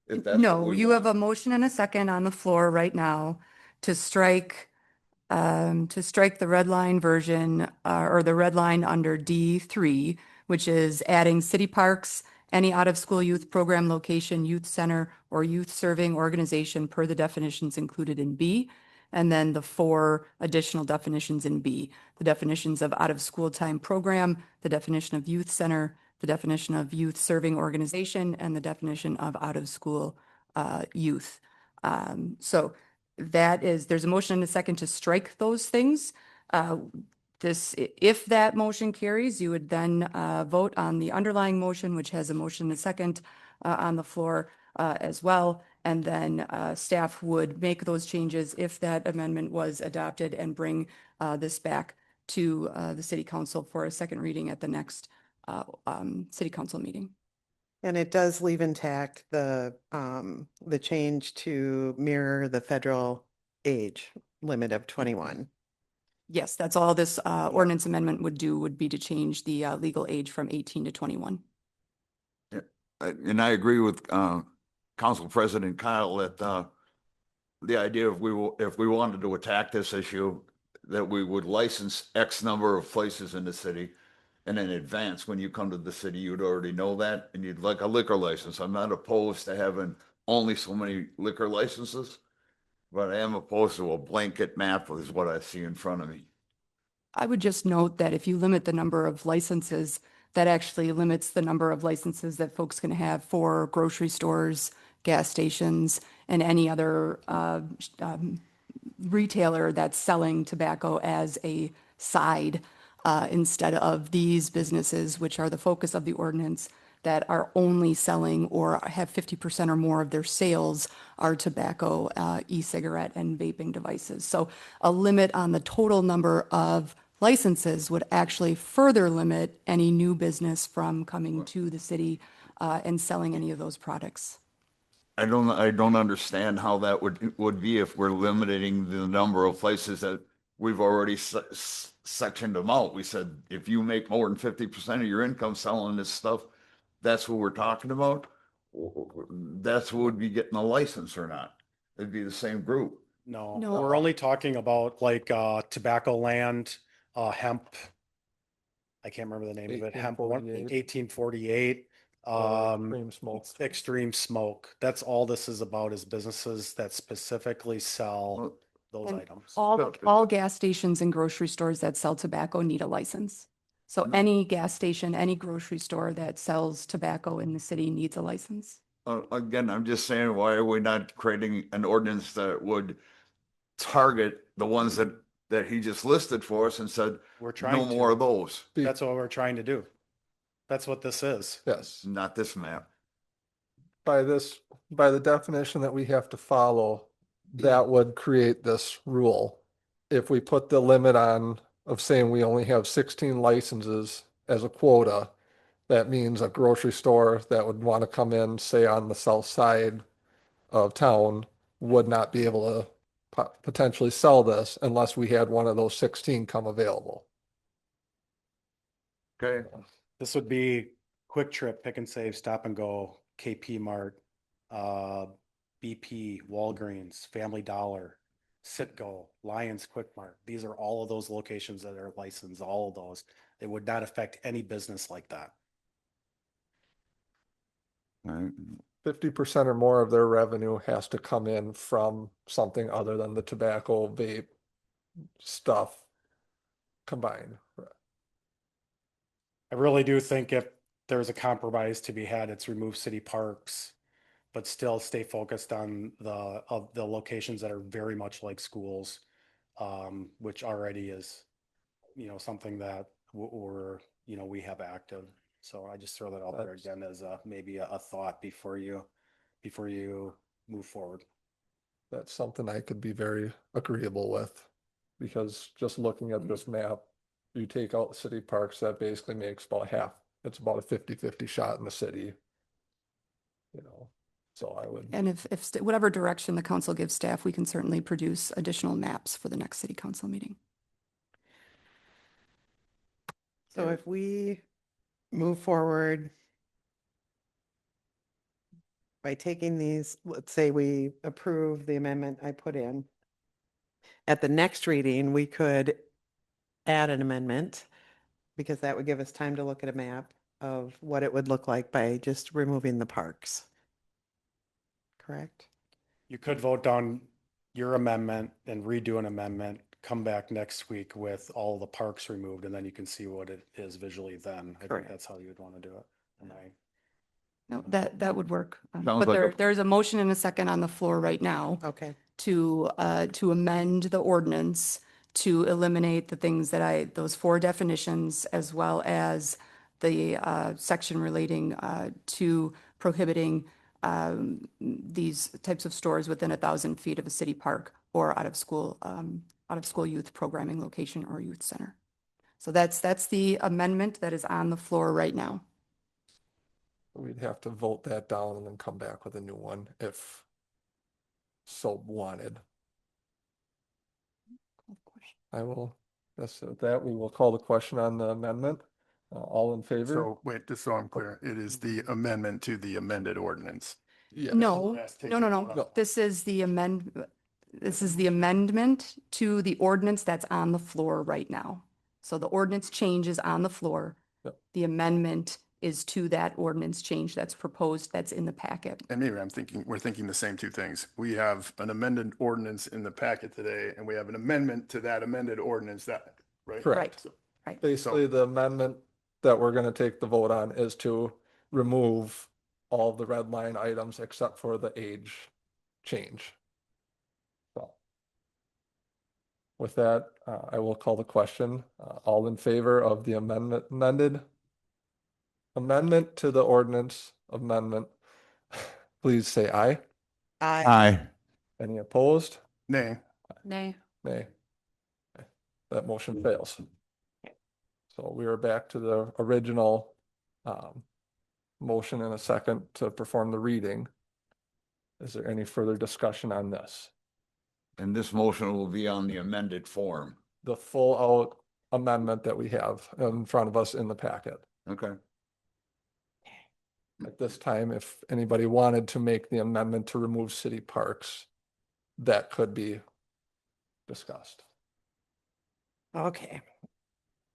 If that's what No, we you have want. a motion and a second on the floor right now to strike the red line version, or the red line under D3, which is adding city parks, any out-of-school youth program location, youth center, or youth serving organization per the definitions included in B. And then the 4 additional definitions in B, the definitions of out-of-school time program, the definition of youth center, the definition of youth serving organization, and the definition of out-of-school youth. So there's a motion and a second to strike those things. If that motion carries, you would then vote on the underlying motion, which has a motion and a second on the floor as well. And then staff would make those changes if that amendment was adopted and bring this back to the city council for a second reading at the next city council meeting. And it does leave intact the change to mirror the federal age limit of 21. Yes, that's all this ordinance amendment would be to change the legal age from 18 to 21. And I agree with Council President Kyle that the idea if we wanted to attack this issue, that we would license X number of places in the city. And in advance, when you come to the city, you'd already know that, and you'd like a liquor license. I'm not opposed to having only so many liquor licenses, But I am opposed to a blanket map is what I see in front of me. I would just note that if you limit the number of licenses, that actually limits the number of licenses that folks can have for grocery stores, gas stations, and any other retailer that's selling tobacco as a side instead of these businesses, which are the focus of the ordinance, that are only selling or have 50% or more of their sales are tobacco, e-cigarette, and vaping devices. So a limit on the total number of licenses would actually further limit any new business from coming to the city and selling any of those products. I don't understand how that would be if we're limiting the number of places that we've already sectioned them out. We said, if you make more than 50% of your income selling this stuff, that's what we're talking about. That's who would be getting a license or not. It'd be the same group. No, No. we're only talking about like tobacco land, hemp. I can't remember the name of it. Hemp 1848. 1848. Extreme smoke. Extreme smoke. That's all this is about, is businesses that specifically sell Well, those And items. all gas stations and grocery stores that sell tobacco need a license. So any gas station, any grocery store that sells tobacco in the city needs a license. Again, I'm just saying, why are we not creating an ordinance that would target the ones that he just listed for us and said, We're no trying more to. of those, That's what we're trying to do. That's what this is. Yes, not this map. by the definition that we have to follow, that would create this rule. If we put the limit on of saying we only have 16 licenses as a quota, that means a grocery store that would want to come in, say on the south side of town, would not be able to potentially sell this unless we had one of those 16 come available. Okay, This would be Quick Trip, Pick and Save, Stop and Go, KP Mart, BP, Walgreens, Family Dollar, Citgo, Lions Quick Mart. These are all of those locations that are licensed, all of those. It would not affect any business like that. all right. 50% or more of their revenue has to come in from something other than the tobacco, vape stuff combined. I really do think if there's a compromise to be had, it's remove city parks, but still stay focused on the locations that are very much like schools, which already is, something that we have active. So I just throw that out there That's- again as maybe a thought before you move forward. That's something I could be very agreeable with, because just looking at this map, you take out the city parks, that basically makes about half, it's about a 50-50 shot in the city. So I would, And if whatever direction the council gives staff, we can certainly produce additional maps for the next city council meeting. So if we move forward by taking these, let's say we approve the amendment I put in. At the next reading, we could add an amendment because that would give us time to look at a map of what it would look like by just removing the parks. Correct? You could vote down your amendment and redo an amendment, come back next week with all the parks removed, and then you can see what it is visually then. I think Correct. that's how you would want to do it. And No, that would work. Sounds But like there's a motion and a second on the floor right now Okay. to amend the ordinance to eliminate the things those four definitions, as well as the section relating to prohibiting these types of stores within 1,000 feet of a city park or out of school youth programming location or youth center. So that's the amendment that is on the floor right now. we'd have to vote that down and then come back with a new one if so wanted. I will, yes, with that, we will call the question on the amendment. All in favor? So wait, just so I'm clear, it is the amendment to the amended ordinance. Yes. No, Let's take no, it no, one no. at a time. This is the amendment to the ordinance that's on the floor right now. So the ordinance change is on the floor. Yep. The amendment is to that ordinance change that's proposed, that's in the packet. And maybe we're thinking the same two things. We have an amended ordinance in the packet today, and we have an amendment to that amended ordinance right? Correct. So- Right. Basically, the amendment that we're gonna take the vote on is to remove all the red line items except for the age change. So. With that, I will call the question. All in favor of the amendment to the ordinance amendment, please say aye. Aye. Any opposed? Nay. Nay. Nay. Okay. That motion fails. So we are back to the original motion in a second to perform the reading. Is there any further discussion on this? And this motion will be on the amended form. The full out amendment that we have in front of us in the packet. Okay. At this time, if anybody wanted to make the amendment to remove city parks, that could be discussed. Okay.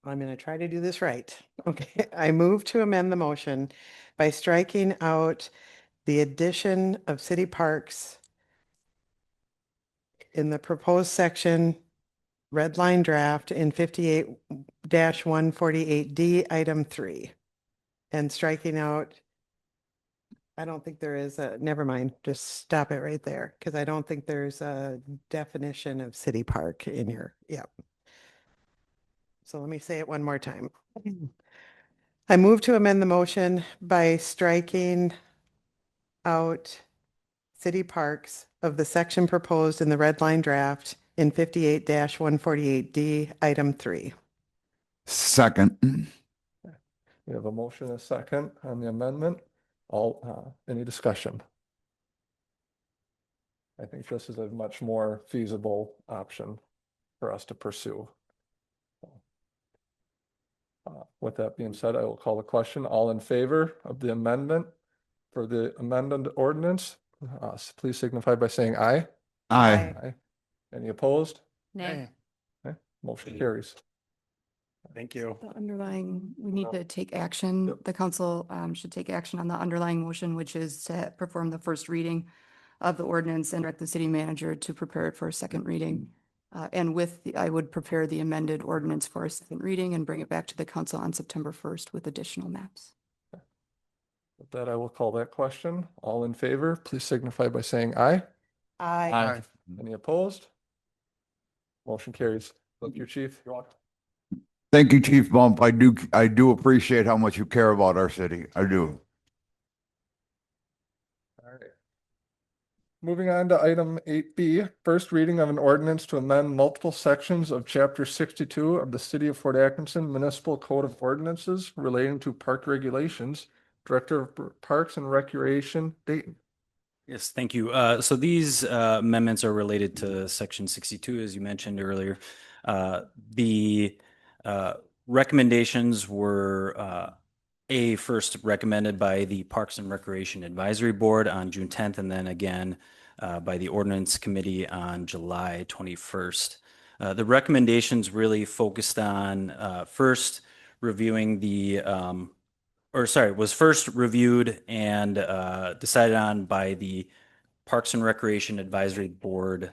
I'm going to try to do this right. Okay, I move to amend the motion by striking out the addition of city parks in the proposed section, red line draft in 58-148D, item 3. And striking out, I don't think there is a, never mind, just stop it right there, because I don't think there's a definition of city park in here. Yep. So let me say it one more time. I move to amend the motion by striking out city parks of the section proposed in the red line draft in 58-148D, item 3. Second. We have a motion and a second on the amendment. Any discussion? I think this is a much more feasible option for us to pursue. With that being said, I will call the question. All in favor of the amendment for the amended ordinance, please signify by saying aye. Aye. Aye. Any opposed? Nay. Okay, motion carries. Thank you. The underlying, we need to take action. Yep. The council should take action on the underlying motion, which is to perform the first reading of the ordinance and direct the city manager to prepare it for a second reading. And I would prepare the amended ordinance for a second reading and bring it back to the council on September 1st with additional maps. With that, I will call that question. All in favor, please signify by saying aye. Aye. Any opposed? Motion carries. Thank you, chief. You're welcome. Thank you, Chief Bump. I do appreciate how much you care about our city. I do. All right. Moving on to item 8B, first reading of an ordinance to amend multiple sections of chapter 62 of the City of Fort Atkinson Municipal Code of Ordinances relating to park regulations. Director of Parks and Recreation, Dayton. Yes, thank you. So these amendments are related to section 62, as you mentioned earlier. The recommendations were first recommended by the Parks and Recreation Advisory Board on June 10th, and then again by the Ordinance Committee on July 21st. The recommendations really focused on first reviewing was first reviewed and decided on by the Parks and Recreation Advisory Board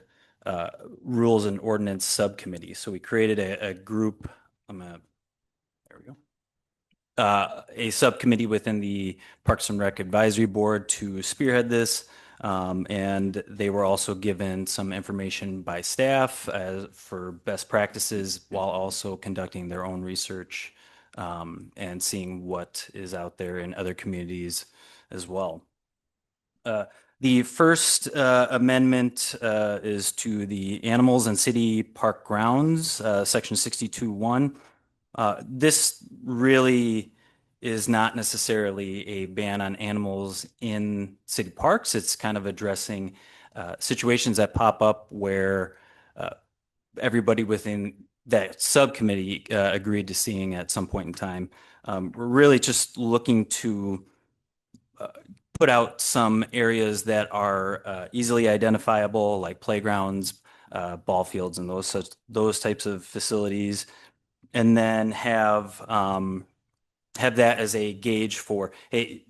Rules and Ordinance Subcommittee. So we created a group, there we go, a subcommittee within the Parks and Rec Advisory Board to spearhead this. And they were also given some information by staff for best practices while also conducting their own research and seeing what is out there in other communities as well. The first amendment is to the Animals and City Park Grounds, section 62(1). This really is not necessarily a ban on animals in city parks. It's kind of addressing situations that pop up where everybody within that subcommittee agreed to seeing at some point in time. We're really just looking to put out some areas that are easily identifiable, like playgrounds, ball fields, and those types of facilities, and then have have that as a gauge for, hey,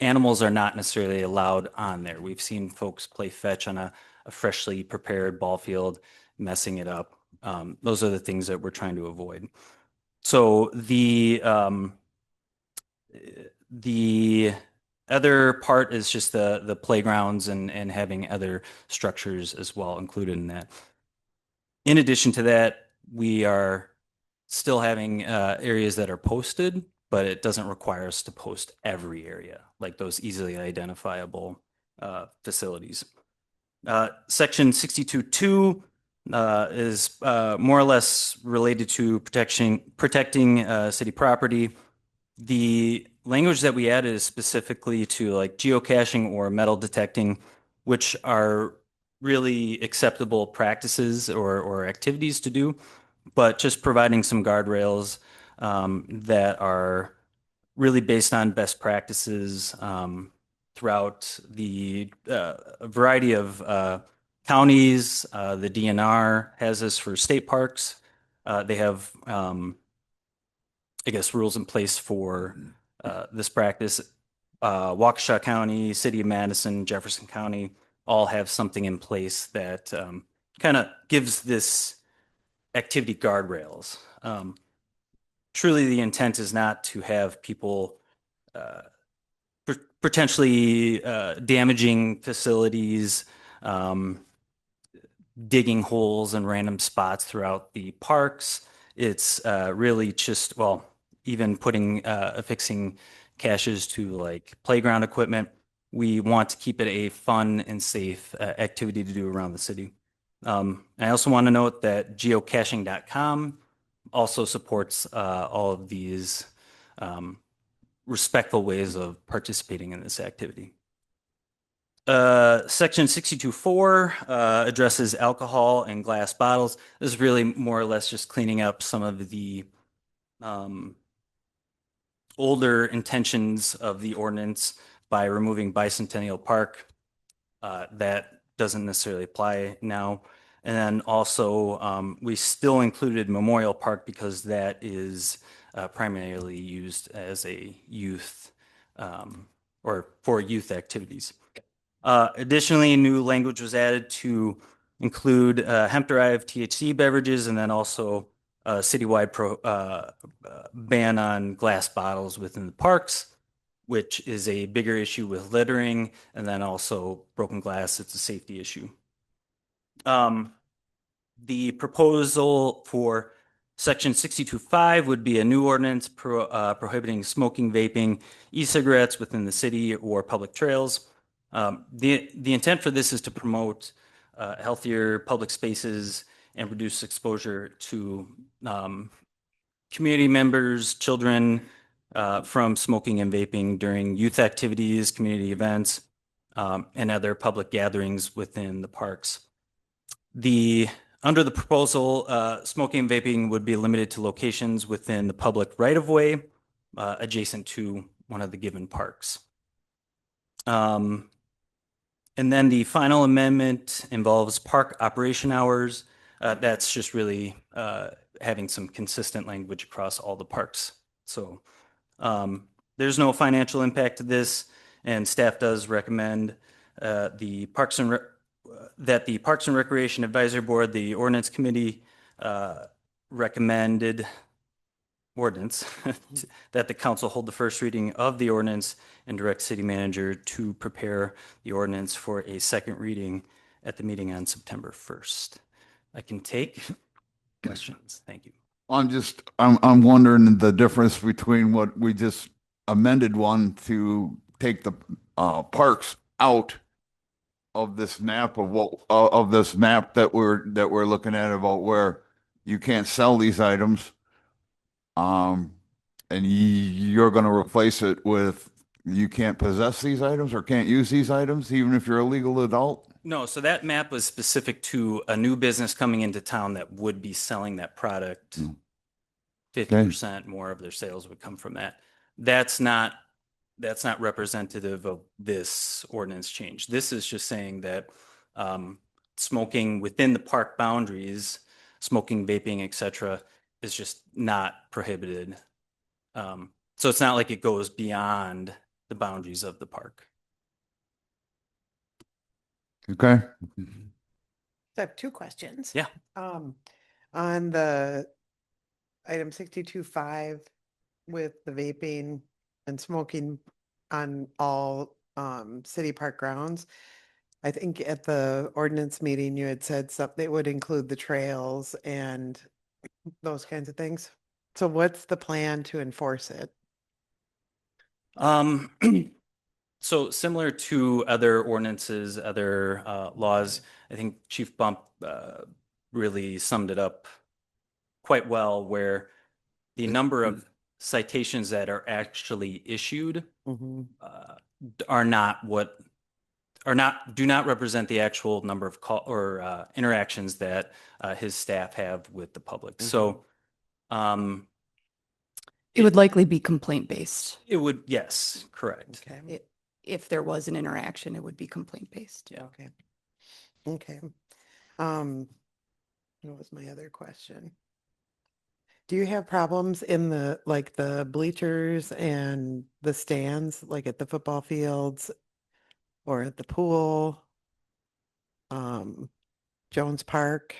animals are not necessarily allowed on there. We've seen folks play fetch on a freshly prepared ball field, messing it up. Those are the things that we're trying to avoid. So the other part is just the playgrounds and having other structures as well included in that. In addition to that, we are still having areas that are posted, but it doesn't require us to post every area, like those easily identifiable facilities. Section 62.2 is more or less related to protecting city property. The language that we added is specifically to like geocaching or metal detecting, which are really acceptable practices or activities to do, but just providing some guardrails that are really based on best practices throughout the variety of counties. The DNR has this for state parks. They have, I guess, rules in place for this practice. Waukesha County, City of Madison, Jefferson County all have something in place that kind of gives this activity guardrails. Truly, the intent is not to have people potentially damaging facilities, digging holes in random spots throughout the parks. It's really just, well, even affixing caches to like playground equipment. We want to keep it a fun and safe activity to do around the city. I also want to note that geocaching.com also supports all of these respectful ways of participating in this activity. Section 62.4 addresses alcohol and glass bottles. This is really more or less just cleaning up some of the older intentions of the ordinance by removing Bicentennial Park. That doesn't necessarily apply now. And then also, we still included Memorial Park because that is primarily used as a youth or for youth activities. Additionally, new language was added to include hemp-derived THC beverages and then also a citywide ban on glass bottles within the parks, which is a bigger issue with littering, and then also broken glass. It's a safety issue. The proposal for Section 62.5 would be a new ordinance prohibiting smoking, vaping, e-cigarettes within the city or public trails. The intent for this is to promote healthier public spaces and reduce exposure to community members, children from smoking and vaping during youth activities, community events, and other public gatherings within the parks. Under the proposal, smoking and vaping would be limited to locations within the public right-of-way adjacent to one of the given parks. And then the final amendment involves park operation hours. That's just really having some consistent language across all the parks. So there's no financial impact to this, and staff does recommend that the Parks and Recreation Advisory Board, the Ordinance Committee, recommended ordinance that the council hold the first reading of the ordinance and direct city manager to prepare the ordinance for a second reading at the meeting on September 1st. I can take questions. Thank you. I'm wondering the difference between what we just amended one to take the parks out of this map of this map that we're looking at about where you can't sell these items. And you're going to replace it with you can't possess these items or can't use these items even if you're a legal adult? No, so that map was specific to a new business coming into town that would be selling that product. 50% more of their sales would come from that. That's not representative of this ordinance change. This is just saying that smoking within the park boundaries, smoking, vaping, etc., is just not prohibited. So it's not like it goes beyond the boundaries of the park. Okay. I have two questions. Yeah. On the item 62.5 with the vaping and smoking on all city park grounds. I think at the ordinance meeting, you had said something that would include the trails and those kinds of things. So what's the plan to enforce it? So similar to other ordinances, other laws, I think Chief Bump really summed it up quite well, where the number of citations that are actually issued Mhm. are not what do not represent the actual number of call or interactions that his staff have with the public. So It would likely be complaint based. it would, yes, correct. Okay. If there was an interaction, it would be complaint based. Yeah. Okay. Okay. What was my other question? Do you have problems in the, like the bleachers and the stands, like at the football fields or at the pool? Jones Park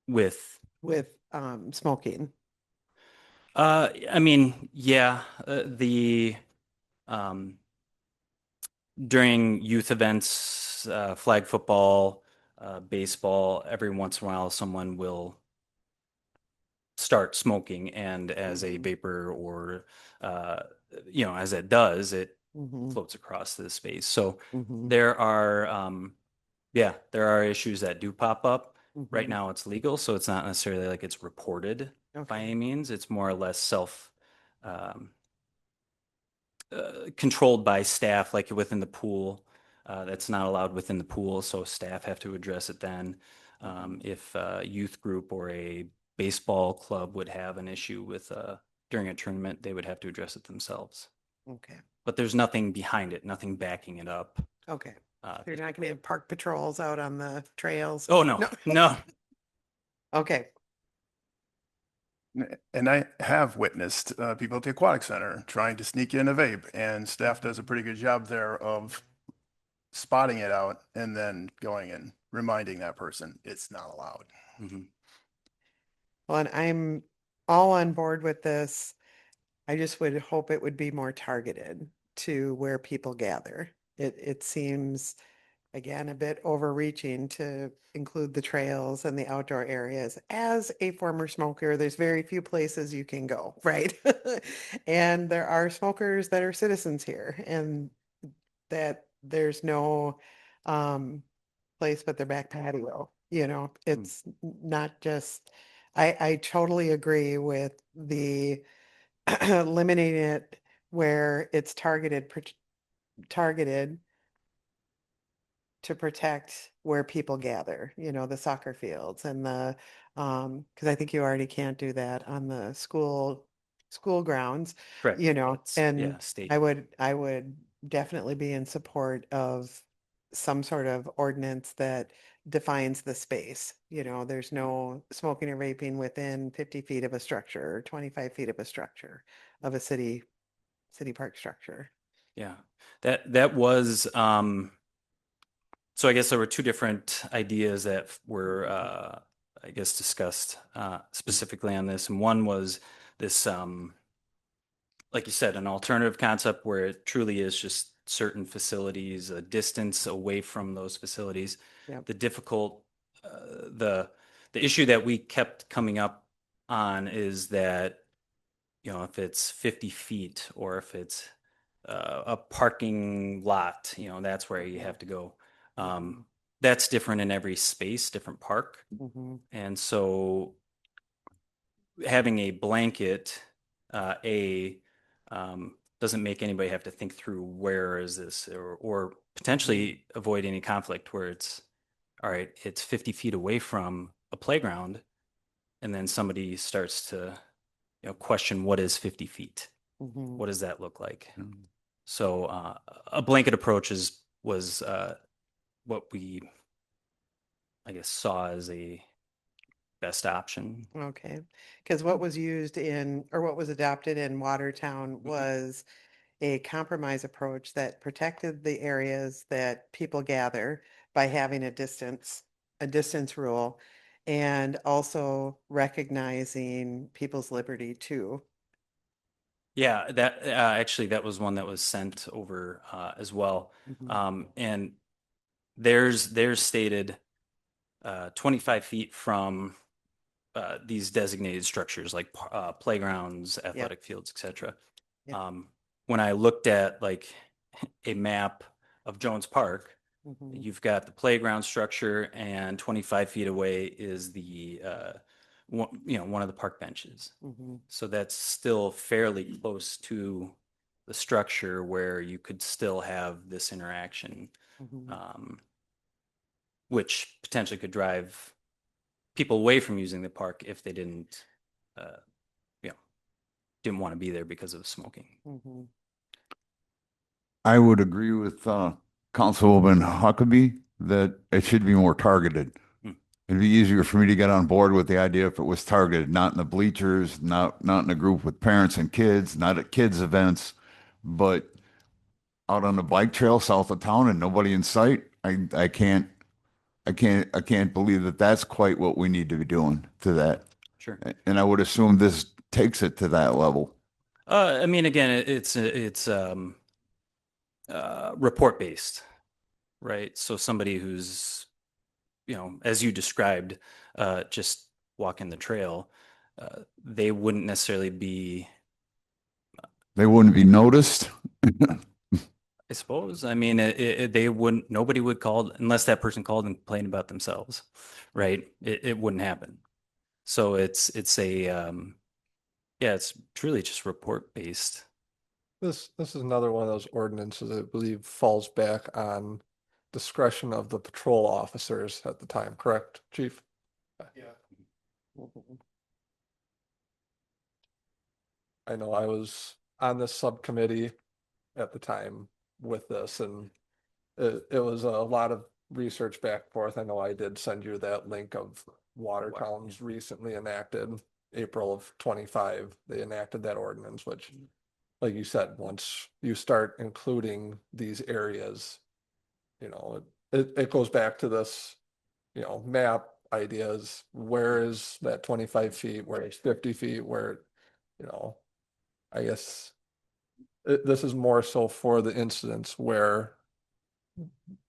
With with smoking? I mean, yeah, the during youth events, flag football, baseball, every once in a while, someone will start smoking, and as a vapor or as it does, it Mhm. floats across the space. So Mhm. there are there are issues that do pop up. Right Mhm. now it's legal, so it's not necessarily like it's reported by Okay. any means. It's more or less um, controlled by staff, like within the pool. That's not allowed within the pool, so staff have to address it then. If a youth group or a baseball club would have an issue with during a tournament, they would have to address it themselves. Okay. But there's nothing behind it, nothing backing it up. Okay. Uh, So you're not going to have park patrols out on the trails? oh no, no. Okay. And I have witnessed people at the aquatic center trying to sneak in a vape, and staff does a pretty good job there of spotting it out and then going and reminding that person it's not allowed. Mhm. Well, and I'm all on board with this. I just would hope it would be more targeted to where people gather. It seems, again, a bit overreaching to include the trails and the outdoor areas. As a former smoker, there's very few places you can go, right? And there are smokers that are citizens here, and that there's no place but their back patio. It's not just, I totally agree with the eliminating it where it's targeted to protect where people gather, the soccer fields and because I think you already can't do that on the school grounds, Correct. That's, yeah, and state. I would definitely be in support of some sort of ordinance that defines the space. There's no smoking or vaping within 50 feet of a structure or 25 feet of a structure of a city park structure. Yeah, that was so I guess there were two different ideas that were I guess discussed specifically on this, and one was this like you said, an alternative concept where it truly is just certain facilities, a distance away from those facilities. Yep. The difficult the issue that we kept coming up on is that if it's 50 feet or if it's a parking lot, that's where you have to go. That's different in every space, different park. Mhm. And so having a blanket, doesn't make anybody have to think through where is this or potentially avoid any conflict where it's, all right, it's 50 feet away from a playground. And then somebody starts to, question what is 50 feet? Mhm. What does that look like? So a blanket approach was what we, I guess, saw as a best option. Okay, because what was used in, or what was adopted in Watertown Mm-hmm. was a compromise approach that protected the areas that people gather by having a distance rule, and also recognizing people's liberty too. Yeah, that actually that was one that was sent over as well. And there's stated 25 feet from these designated structures like playgrounds, athletic fields, etc. Yep. When I looked at like a map of Jones Park, Mhm. you've got the playground structure, and 25 feet away is the one of the park benches. Mhm. So that's still fairly close to the structure where you could still have this interaction, Mhm. which potentially could drive people away from using the park if they uh, didn't want to be there because of smoking. Mhm. I would agree with Councilwoman Huckabee that it should be more targeted. Hmm. It'd be easier for me to get on board with the idea if it was targeted, not in the bleachers, not in a group with parents and kids, not at kids events, but out on the bike trail south of town and nobody in sight. I can't believe that that's quite what we need to be doing to that. Sure. And I would assume this takes it to that level. I mean, again, it's report based, right? So somebody who's, as you described, just walking the trail, they wouldn't necessarily be, They wouldn't be noticed. I suppose. I mean, they wouldn't, nobody would call unless that person called and complained about themselves, right? It wouldn't happen. So it's yeah, it's truly just report based. This is another one of those ordinances I believe falls back on discretion of the patrol officers at the time, correct, Chief? Yeah. I know I was on this subcommittee at the time with this, and it was a lot of research back and forth. I know I did send you that link of Watertown's recently enacted, April of 25, they enacted that ordinance, which, like you said, once you start including these areas, it goes back to this, map ideas. Where is that 25 feet? Where is 50 feet? Where, you know, I guess this is more so for the incidents where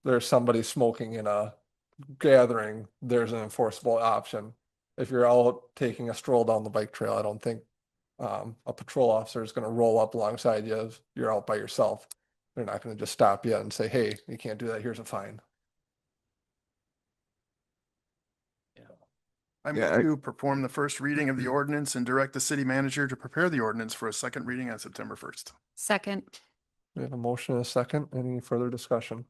there's somebody smoking in a gathering, there's an enforceable option. If you're out taking a stroll down the bike trail, I don't think a patrol officer is going to roll up alongside you if you're out by yourself. They're not going to just stop you and say, hey, you can't do that. Here's a fine. I Yeah, move to perform the first reading of the ordinance and direct the city manager to prepare the ordinance for a second reading on September 1st. Second. We have a motion and a second. Any further discussion?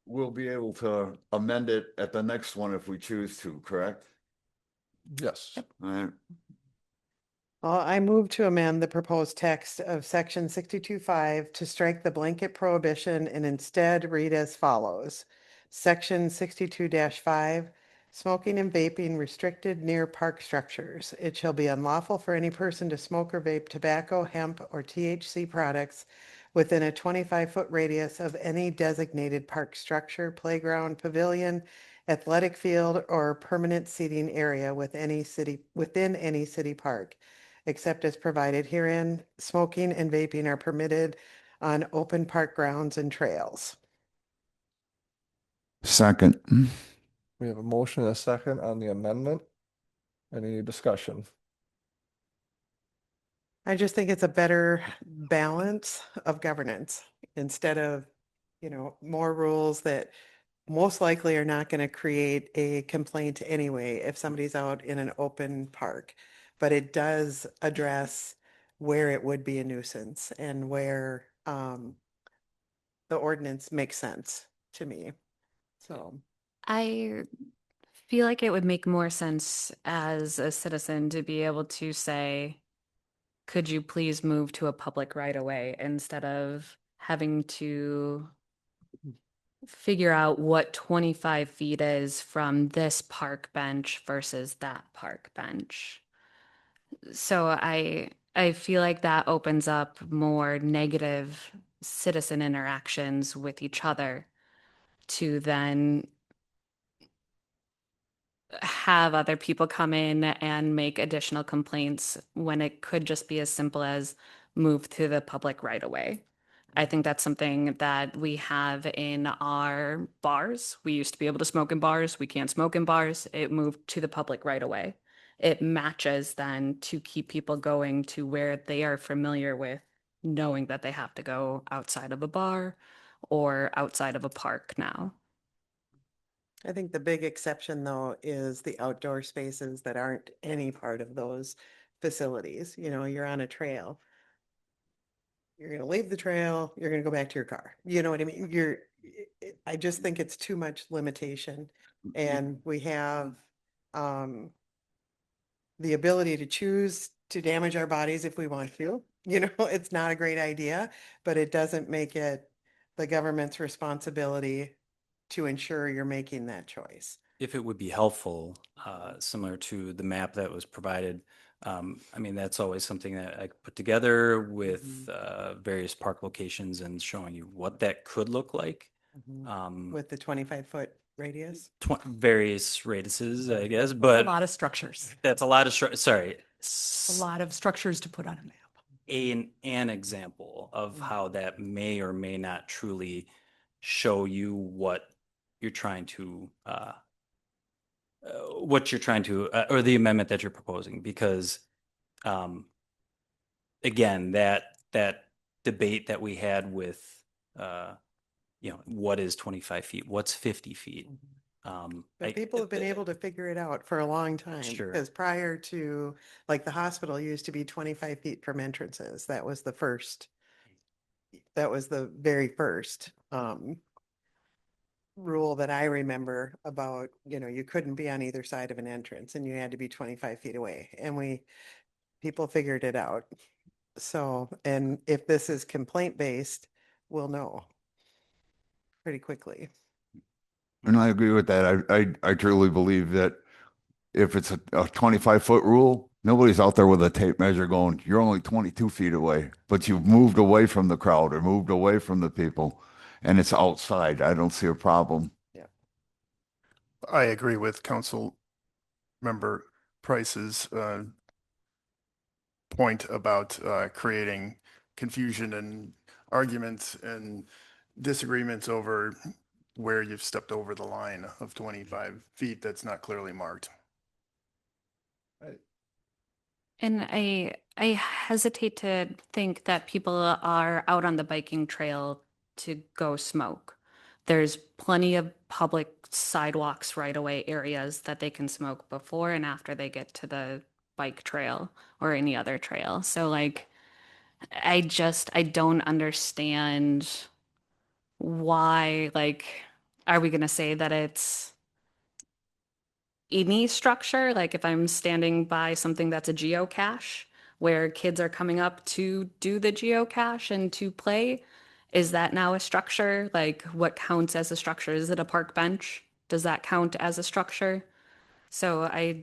We'll be able to amend it at the next one if we choose to, correct? Yes. All right. Well, I move to amend the proposed text of section 62.5 to strike the blanket prohibition and instead read as follows. Section 62-5, smoking and vaping restricted near park structures. It shall be unlawful for any person to smoke or vape tobacco, hemp, or THC products within a 25-foot radius of any designated park structure, playground, pavilion, athletic field, or permanent seating area within any city park, except as provided herein. Smoking and vaping are permitted on open park grounds and trails. Second. We have a motion and a second on the amendment. Any discussion? I just think it's a better balance of governance instead of, more rules that most likely are not going to create a complaint anyway if somebody's out in an open park. But it does address where it would be a nuisance and where the ordinance makes sense to me. So, I feel like it would make more sense as a citizen to be able to say, could you please move to a public right of way instead of having to figure out what 25 feet is from this park bench versus that park bench. So I feel like that opens up more negative citizen interactions with each other to then have other people come in and make additional complaints when it could just be as simple as move to the public right away. I think that's something that we have in our bars. We used to be able to smoke in bars. We can't smoke in bars. It moved to the public right away. It matches then to keep people going to where they are familiar with, knowing that they have to go outside of a bar or outside of a park now. I think the big exception though is the outdoor spaces that aren't any part of those facilities. You know, you're on a trail. You're going to leave the trail, you're going to go back to your car. You know what I mean? I just think it's too much limitation. And we have um the ability to choose to damage our bodies if we want to. You know, it's not a great idea, but it doesn't make it the government's responsibility to ensure you're making that choice. If it would be helpful, similar to the map that was provided, I mean, that's always something that I could put together with various park locations and showing you what that could look like. With the 25-foot radius. Various radiuses, I guess, A but lot of structures, that's a lot of, sorry, a lot of structures to put on a map. an example of how that may or may not truly show you what you're trying to, or the amendment that you're proposing, because again, that debate that we had with, what is 25 feet? What's 50 feet? But people have been able to figure it out for a long time. Sure. Because prior to, like the hospital used to be 25 feet from entrances. That was the very first rule that I remember about, you know, you couldn't be on either side of an entrance and you had to be 25 feet away. And people figured it out. So, and if this is complaint based, we'll know pretty quickly. And I agree with that. I truly believe that if it's a 25-foot rule, nobody's out there with a tape measure going, you're only 22 feet away, but you've moved away from the crowd or moved away from the people and it's outside. I don't see a problem. I agree with Council Member Price's point about creating confusion and arguments and disagreements over where you've stepped over the line of 25 feet that's not clearly marked. And I hesitate to think that people are out on the biking trail to go smoke. There's plenty of public sidewalks, right away areas that they can smoke before and after they get to the bike trail or any other trail. So like I don't understand why, like, are we gonna say that it's any structure? Like if I'm standing by something that's a geocache where kids are coming up to do the geocache and to play, is that now a structure? Like what counts as a structure? Is it a park bench? Does that count as a structure? So I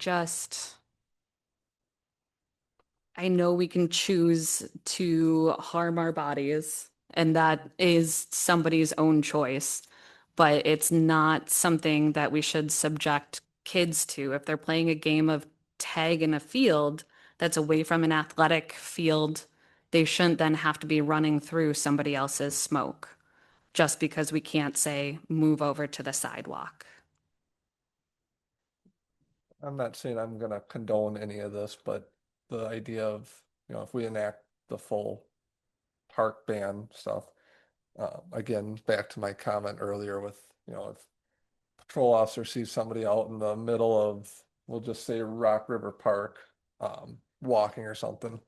know we can choose to harm our bodies, and that is somebody's own choice, but it's not something that we should subject kids to. If they're playing a game of tag in a field that's away from an athletic field, they shouldn't then have to be running through somebody else's smoke just because we can't say, move over to the sidewalk. I'm not saying I'm gonna condone any of this, but the idea of, if we enact the full park ban stuff, again, back to my comment earlier with, if patrol officer sees somebody out in the middle of, we'll just say Rock River Park, walking or something,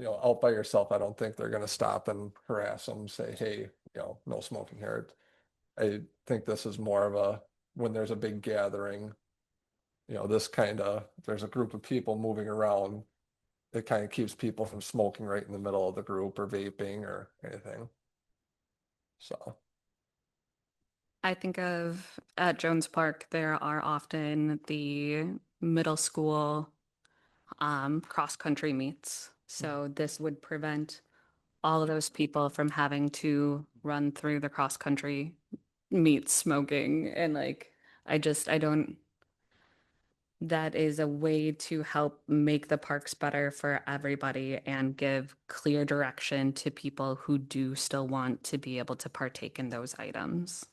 out by yourself, I don't think they're gonna stop and harass them, say, hey, no smoking here. I think this is more of a, when there's a big gathering, there's a group of people moving around, it kind of keeps people from smoking right in the middle of the group or vaping or anything. So. I think of at Jones Park, there are often the middle school cross-country meets. So this would prevent all of those people from having to run through the cross-country meets smoking and like I don't that is a way to help make the parks better for everybody and give clear direction to people who do still want to be able to partake in those items.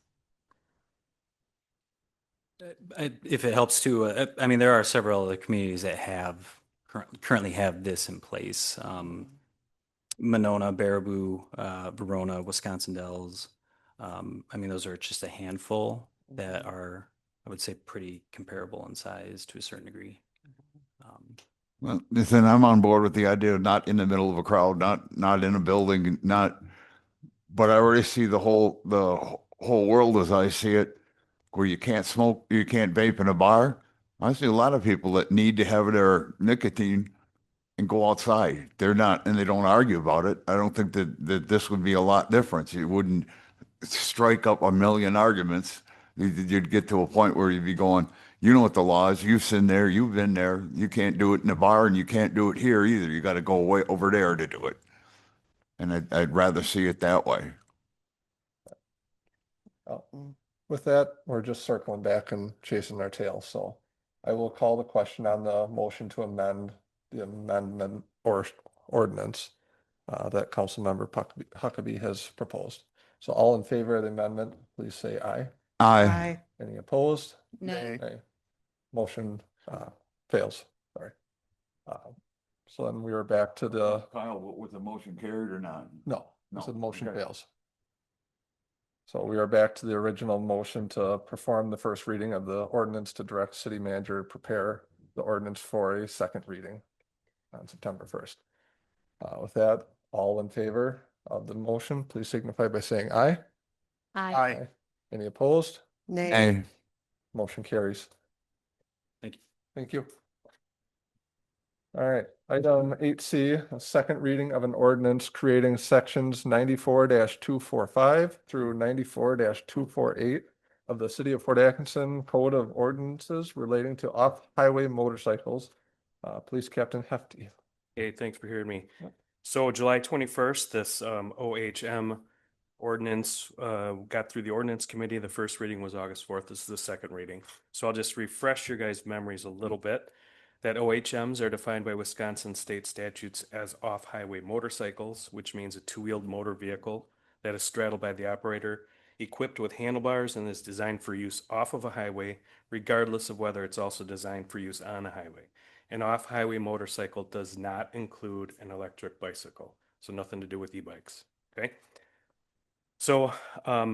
If it helps to, I mean, there are several other communities that have currently have this in place. Monona, Baraboo, Verona, Wisconsin Dells. I mean, those are just a handful that are, I would say, pretty comparable in size to a certain degree. Well, listen, I'm on board with the idea of not in the middle of a crowd, not in a building, not, but I already see the whole world as I see it, where you can't smoke, you can't vape in a bar. I see a lot of people that need to have their nicotine and go outside. They're not, and they don't argue about it. I don't think that this would be a lot different. You wouldn't strike up a million arguments. You'd get to a point where you'd be going, you know what the law is. You've been there. You've been there. You can't do it in a bar, and you can't do it here either. You got to go way over there to do it. And I'd rather see it that way. With that, we're just circling back and chasing our tail. So I will call the question on the motion to amend the amendment or ordinance that Councilmember Huckabee has proposed. So all in favor of the amendment, please say aye. Aye. Aye. Any opposed? Nay. Nay. Motion fails. Sorry. So then we are back to the, Kyle, was the motion carried or not? no, No, so the motion okay. fails. So we are back to the original motion to perform the first reading of the ordinance to direct city manager to prepare the ordinance for a second reading on September 1st. With that, all in favor of the motion, please signify by saying aye. Aye. Any opposed? Nay. Aye. Motion carries. Thank you. Thank you. All right, item 8C, a second reading of an ordinance creating sections 94-245 through 94-248 of the City of Fort Atkinson Code of Ordinances relating to off-highway motorcycles. Police Captain Hefty. Hey, thanks for hearing me. So July 21st, this OHM ordinance got through the ordinance committee. The first reading was August 4th. This is the second reading. So I'll just refresh your guys' memories a little bit. That OHMs are defined by Wisconsin state statutes as off-highway motorcycles, which means a two-wheeled motor vehicle that is straddled by the operator, equipped with handlebars, and is designed for use off of a highway, regardless of whether it's also designed for use on a highway. An off-highway motorcycle does not include an electric bicycle, so nothing to do with e-bikes, okay? So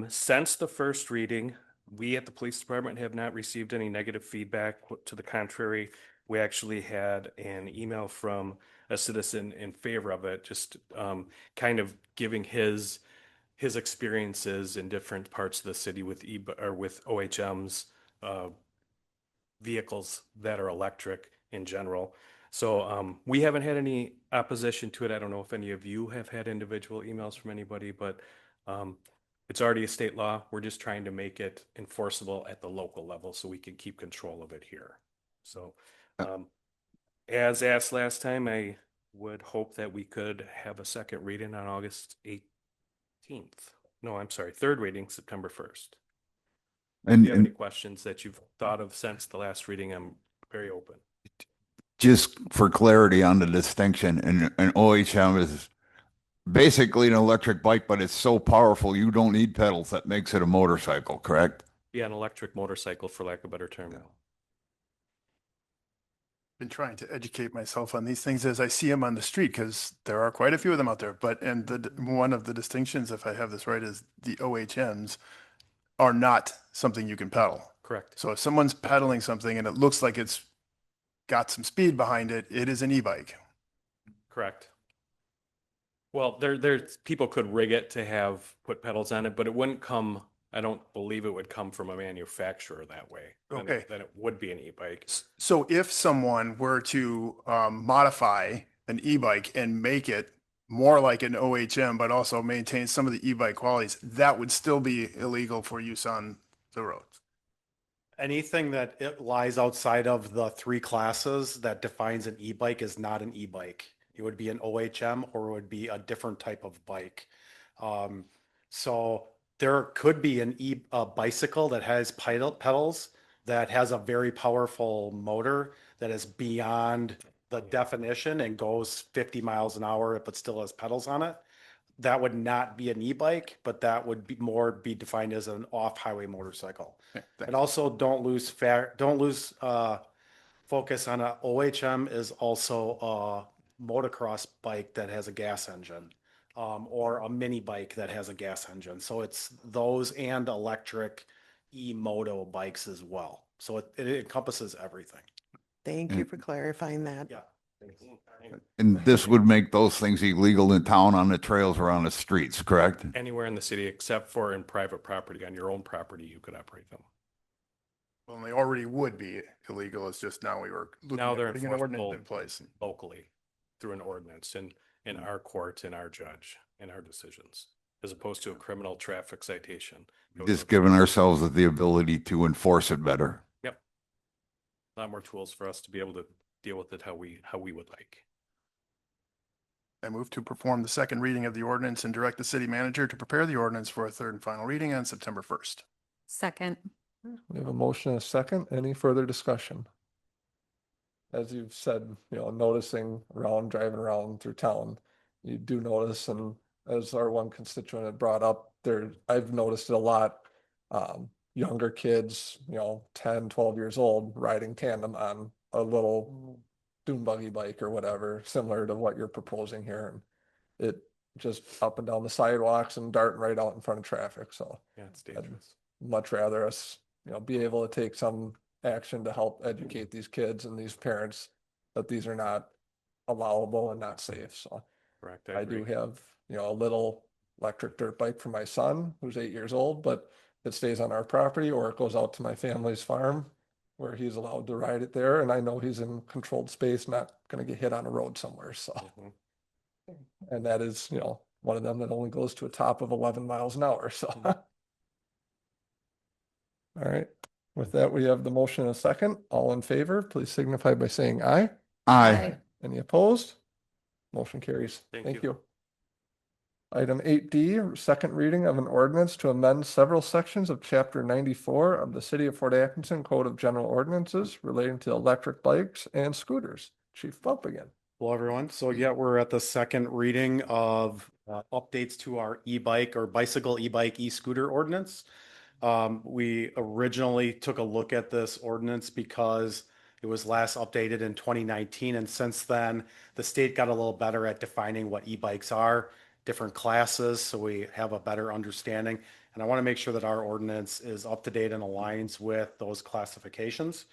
since the first reading, we at the police department have not received any negative feedback. To the contrary, we actually had an email from a citizen in favor of it, just kind of giving his experiences in different parts of the city with with OHMs vehicles that are electric in general. So we haven't had any opposition to it. I don't know if any of you have had individual emails from anybody, but it's already a state law. We're just trying to make it enforceable at the local level so we can keep control of it here. So as asked last time, I would hope that we could have a second reading on August 18th. No, I'm sorry, third reading, September 1st. If you have any questions that you've thought of since the last reading, I'm very open. Just for clarity on the distinction, an OHM is basically an electric bike, but it's so powerful you don't need pedals. That makes it a motorcycle, correct? Yeah, an electric motorcycle, for lack of a better term. Been trying to educate myself on these things as I see them on the street, because there are quite a few of them out there. But, and one of the distinctions, if I have this right, is the OHMs are not something you can pedal. Correct. So if someone's pedaling something and it looks like it's got some speed behind it, it is an e-bike. Correct. Well, there's people could rig it to put pedals on it, but it wouldn't come, I don't believe it would come from a manufacturer that way. Okay. Then it would be an e-bike. So if someone were to modify an e-bike and make it more like an OHM, but also maintain some of the e-bike qualities, that would still be illegal for use on the roads. Anything that it lies outside of the three classes that defines an e-bike is not an e-bike. It would be an OHM or it would be a different type of bike. So there could be a bicycle that has pedals that has a very powerful motor that is beyond the definition and goes 50 miles an hour, but still has pedals on it. That would not be an e-bike, but that would be be defined as an off-highway motorcycle. Okay, And thanks. also don't lose focus on a OHM is also a motocross bike that has a gas engine, or a mini bike that has a gas engine. So it's those and electric e-moto bikes as well. So it encompasses everything. Thank you for clarifying that. Yeah. And this would make those things illegal in town on the trails or on the streets, correct? Anywhere in the city except for in private property, on your own property, you could operate them. Well, and they already would be illegal. It's just now we were looking Now at they're putting an ordinance enforceable in place. locally through an ordinance in our court, in our judge, in our decisions, as opposed to a criminal traffic citation. It was Just giving ourselves the ability to enforce it better. Yep. A lot more tools for us to be able to deal with it how we would like. I move to perform the second reading of the ordinance and direct the city manager to prepare the ordinance for a third and final reading on September 1st. Second. We have a motion and a second. Any further discussion? As you've said, noticing around, driving around through town, you do notice, and as our one constituent had brought up there, I've noticed it a lot. Younger kids, 10, 12 years old, riding tandem on a little dune buggy bike or whatever, similar to what you're proposing here. And it just up and down the sidewalks and darting right out in front of traffic. So Yeah, it's I'd dangerous. much rather us, be able to take some action to help educate these kids and these parents that these are not allowable and not safe. So Correct. I do agree. have, a little electric dirt bike for my son who's 8 years old, but it stays on our property or it goes out to my family's farm where he's allowed to ride it there. And I know he's in controlled space, not going to get hit on a road somewhere. So, Mhm. and that is, one of them that only goes to a top of 11 miles an hour. So, all right. With that, we have the motion and a second. All in favor, please signify by saying aye. Aye. Any opposed? Motion carries. Thank Thank you. you. Item 8D, second reading of an ordinance to amend several sections of Chapter 94 of the City of Fort Atkinson Code of General Ordinances relating to electric bikes and scooters. Chief Bump again. Hello, everyone. So yeah, we're at the second reading of updates to our e-bike or bicycle, e-bike, e-scooter ordinance. We originally took a look at this ordinance because it was last updated in 2019. And since then, the state got a little better at defining what e-bikes are, different classes, so we have a better understanding. And I want to make sure that our ordinance is up to date and aligns with those classifications.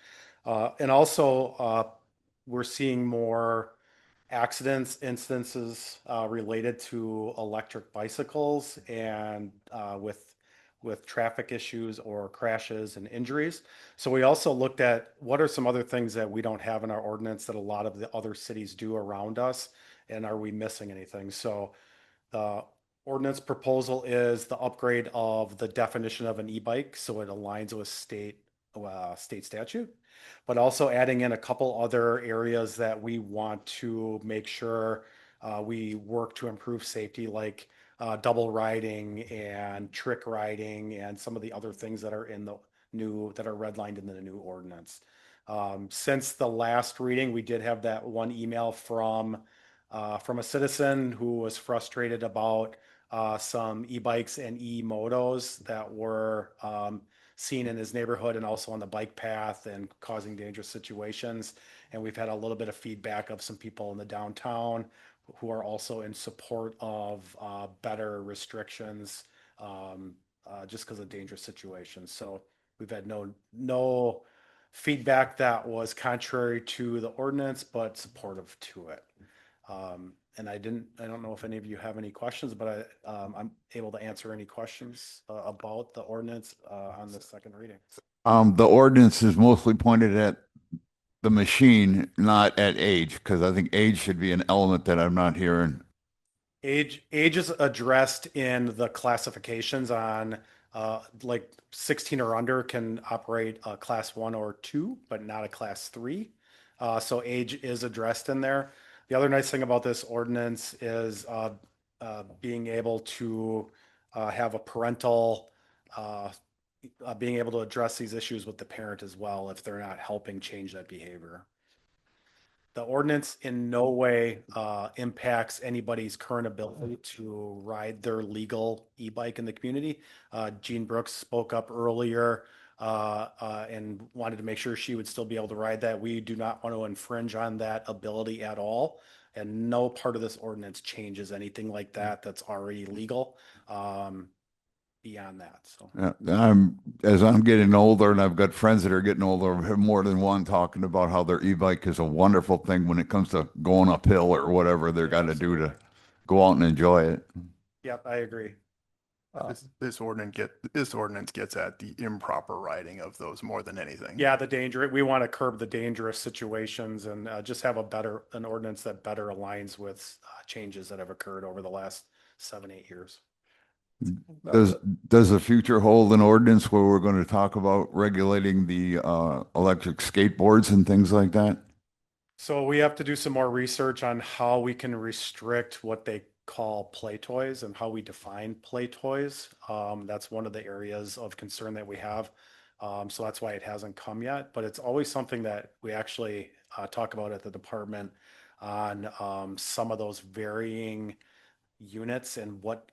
And also, we're seeing more instances related to electric bicycles and with traffic issues or crashes and injuries. So we also looked at what are some other things that we don't have in our ordinance that a lot of the other cities do around us, and are we missing anything? So the ordinance proposal is the upgrade of the definition of an e-bike, so it aligns with state statute, but also adding in a couple other areas that we want to make sure we work to improve safety, like double riding and trick riding and some of the other things that are in the that are redlined in the new ordinance. Since the last reading, we did have that one email from a citizen who was frustrated about some e-bikes and e-motos that were seen in his neighborhood and also on the bike path and causing dangerous situations. And we've had a little bit of feedback of some people in the downtown who are also in support of better restrictions just because of dangerous situations. So we've had no feedback that was contrary to the ordinance, but supportive to it. And I don't know if any of you have any questions, but I'm able to answer any questions about the ordinance on the second reading. The ordinance is mostly pointed at the machine, not at age, because I think age should be an element that I'm not hearing. Age is addressed in the classifications on Like 16 or under can operate a class 1 or 2, but not a class 3. So age is addressed in there. The other nice thing about this ordinance is being able to have a parental, being able to address these issues with the parent as well if they're not helping change that behavior. The ordinance in no way impacts anybody's current ability to ride their legal e-bike in the community. Jean Brooks spoke up earlier and wanted to make sure she would still be able to ride that. We do not want to infringe on that ability at all. And no part of this ordinance changes anything like that that's already legal beyond that. So. Yeah, as I'm getting older, and I've got friends that are getting older, I've had more than one talking about how their e-bike is a wonderful thing when it comes to going uphill or whatever they're got to do to go out and enjoy it. Yep, I agree. This ordinance gets at the improper riding of those more than anything. Yeah, the danger, we want to curb the dangerous situations and just have an ordinance that better aligns with changes that have occurred over the last 7-8 years. Does the future hold an ordinance where we're going to talk about regulating the electric skateboards and things like that? So we have to do some more research on how we can restrict what they call play toys and how we define play toys. That's one of the areas of concern that we have. So that's why it hasn't come yet, but it's always something that we actually talk about at the department on some of those varying units and what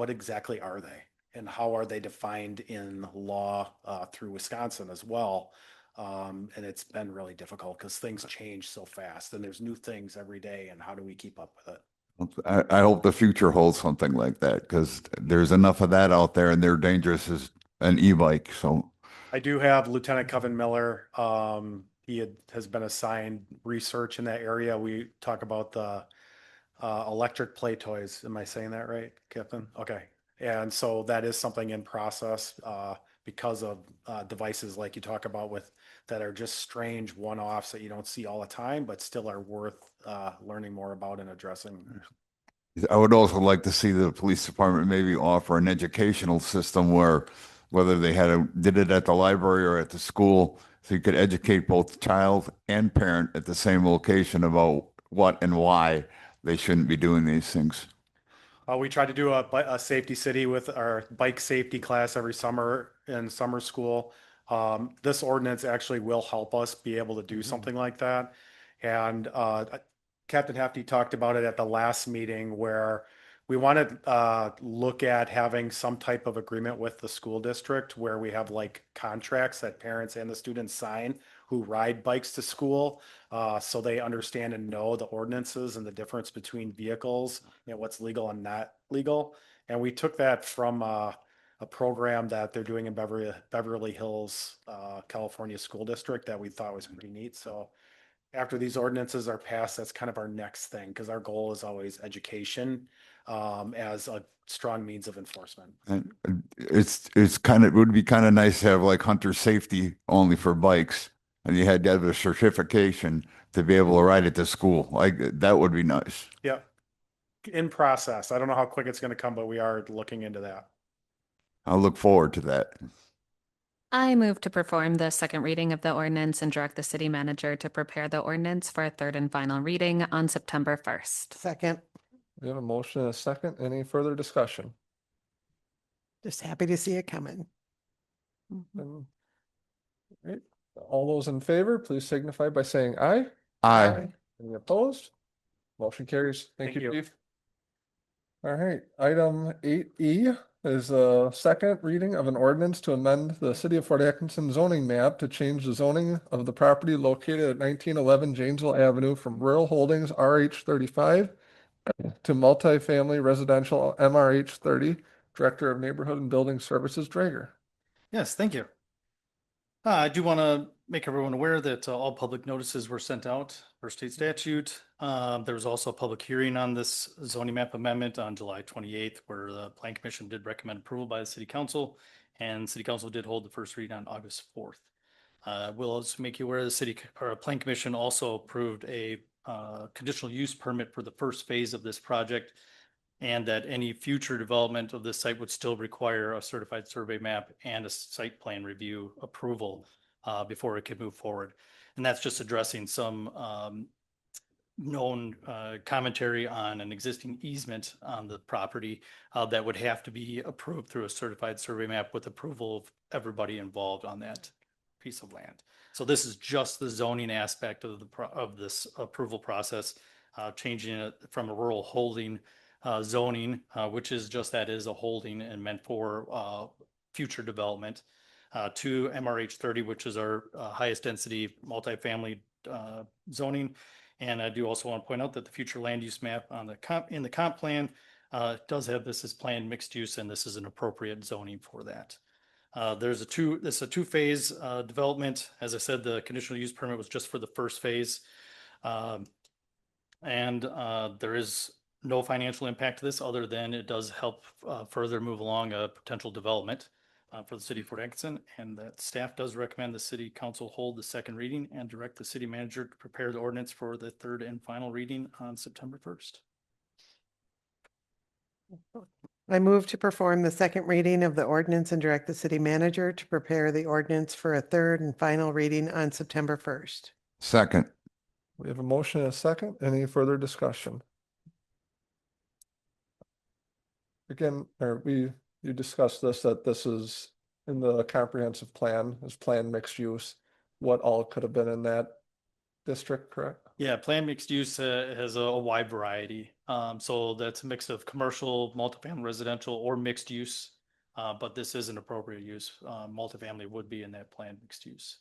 exactly are they and how are they defined in law through Wisconsin as well. And it's been really difficult because things change so fast and there's new things every day. And how do we keep up with it? I hope the future holds something like that because there's enough of that out there and they're dangerous as an e-bike. So I do have Lieutenant Coven Miller. He has been assigned research in that area. We talk about the electric play toys. Am I saying that right, Captain? Okay. And so that is something in process because of devices like you talk about with that are just strange one-offs that you don't see all the time, but still are worth learning more about and addressing. I would also like to see the police department maybe offer an educational system where whether they did it at the library or at the school, so you could educate both child and parent at the same location about what and why they shouldn't be doing these things. We try to do a safety city with our bike safety class every summer in summer school. This ordinance actually will help us be able to do something like that. And Captain Hefty talked about it at the last meeting where we want to look at having some type of agreement with the school district where we have like contracts that parents and the students sign who ride bikes to school so they understand and know the ordinances and the difference between vehicles and what's legal and not legal. And we took that from a program that they're doing in Beverly Hills, California School District that we thought was pretty neat. So after these ordinances are passed, that's kind of our next thing because our goal is always education as a strong means of enforcement. And it would be kind of nice to have like hunter safety only for bikes, and you had to have a certification to be able to ride it to school. Like that would be nice. Yeah. In process. I don't know how quick it's going to come, but we are looking into that. I'll look forward to that. I move to perform the second reading of the ordinance and direct the city manager to prepare the ordinance for a third and final reading on September 1st. Second, We have a motion and a second. Any further discussion? just happy to see it coming. And- Right. All those in favor, please signify by saying aye. Aye. Any opposed? Motion carries. Thank Thank you, you. Chief. All right, item 8E is a second reading of an ordinance to amend the City of Fort Atkinson zoning map to change the zoning of the property located at 1911 Janesville Avenue from rural holdings RH 35 to multifamily residential MRH 30. Director of Neighborhood and Building Services, Drager. Yes, thank you. I do want to make everyone aware that all public notices were sent out per state statute. There was also a public hearing on this zoning map amendment on July 28th, where the Plan Commission did recommend approval by the City Council, and City Council did hold the first read on August 4th. We'll also make you aware the Plan Commission also approved a conditional use permit for the first phase of this project. and that any future development of this site would still require a certified survey map and a site plan review approval before it could move forward. And that's just addressing some known commentary on an existing easement on the property that would have to be approved through a certified survey map with approval of everybody involved on that piece of land. So this is just the zoning aspect of of this approval process, changing it from a rural holding zoning, which is just that, is a holding and meant for future development, to MRH 30, which is our highest density multifamily zoning. And I do also want to point out that the future land use map on in the comp plan does have this as planned mixed use, and this is an appropriate zoning for that. This is a two-phase development. As I said, the conditional use permit was just for the first phase. And there is no financial impact to this other than it does help further move along a potential development for the city of Fort Atkinson, and that staff does recommend the city council hold the second reading and direct the city manager to prepare the ordinance for the third and final reading on September 1st. I move to perform the second reading of the ordinance and direct the city manager to prepare the ordinance for a third and final reading on September 1st. Second. We have a motion and a second. Any further discussion? Again, you discussed this, that this is in the comprehensive plan, as planned mixed use, what all could have been in that district, correct? Yeah, planned mixed use has a wide variety. So that's a mix of commercial, multifamily, residential, or mixed use. But this is an appropriate use. Multifamily would be in that planned mixed use.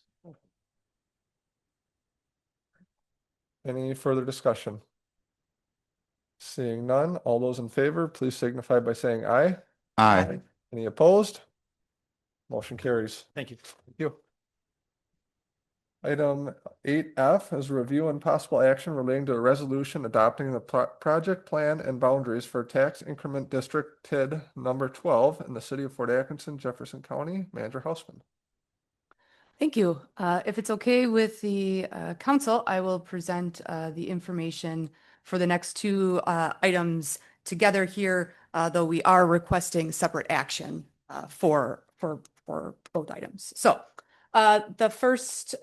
Any further discussion? Seeing none, all those in favor, please signify by saying aye. Aye. Any opposed? Motion carries. Thank you. Thank you. Item 8F is review and possible action relating to a resolution adopting the project plan and boundaries for tax increment district TID number 12 in the city of Fort Atkinson, Jefferson County. Manager Hausman. Thank you. If it's okay with the council, I will present the information for the next two items together here, though we are requesting separate action for both items. So the first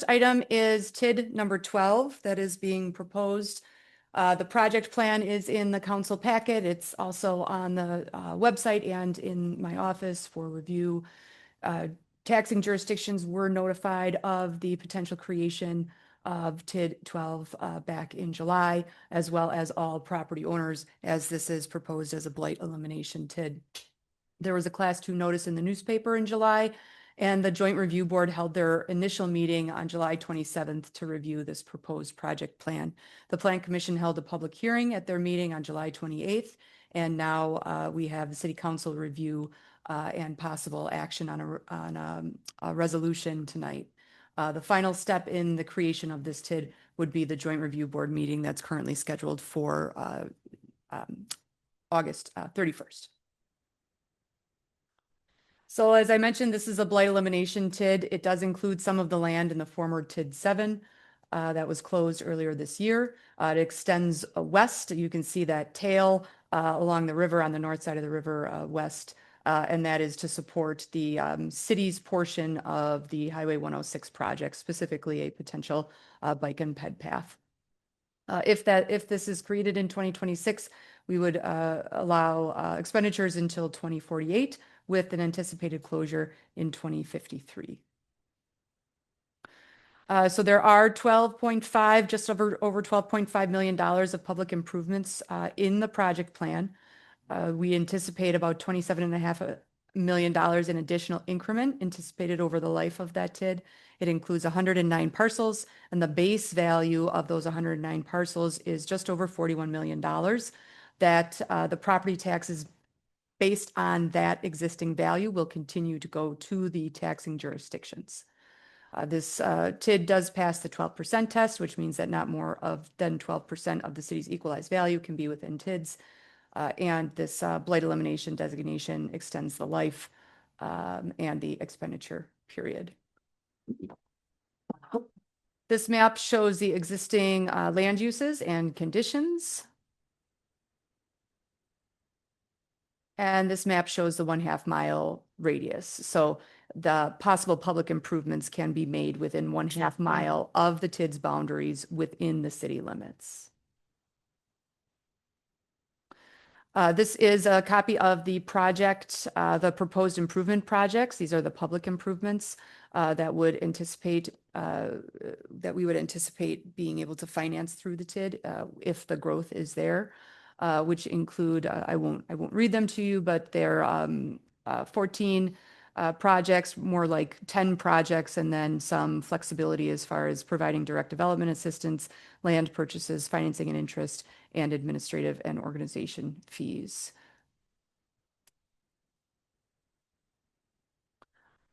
item is TID number 12 that is being proposed. The project plan is in the council packet. It's also on the website and in my office for review. Taxing jurisdictions were notified of the potential creation of TID 12 back in July, as well as all property owners, as this is proposed as a blight elimination TID. There was a Class 2 notice in the newspaper in July, and the Joint Review Board held their initial meeting on July 27th to review this proposed project plan. The Plan Commission held a public hearing at their meeting on July 28th, and now we have the City Council review and possible action on a resolution tonight. The final step in the creation of this TID would be the Joint Review Board meeting that's currently scheduled for August 31st. So as I mentioned, this is a blight elimination TID. It does include some of the land in the former TID 7 that was closed earlier this year. It extends west. You can see that tail along the river on the north side of the river west. And that is to support the city's portion of the Highway 106 project, specifically a potential bike and ped path. If this is created in 2026, we would allow expenditures until 2048 with an anticipated closure in 2053. So there are just over $12.5 million of public improvements in the project plan. We anticipate about $27.5 million in additional increment anticipated over the life of that TID. It includes 109 parcels, and the base value of those 109 parcels is just over $41 million. That the property taxes based on that existing value will continue to go to the taxing jurisdictions. This TID does pass the 12% test, which means that not more than 12% of the city's equalized value can be within TIDs. And this blight elimination designation extends the life and the expenditure period. This map shows the existing land uses and conditions. And this map shows the 1/2 mile radius. So the possible public improvements can be made within 1/2 mile of the TID's boundaries within the city limits. This is a copy of the project, the proposed improvement projects. These are the public improvements that we would anticipate being able to finance through the TID if the growth is there, which include, I won't read them to you, but they're 14 projects, more like 10 projects, and then some flexibility as far as providing direct development assistance, land purchases, financing and interest, and administrative and organization fees.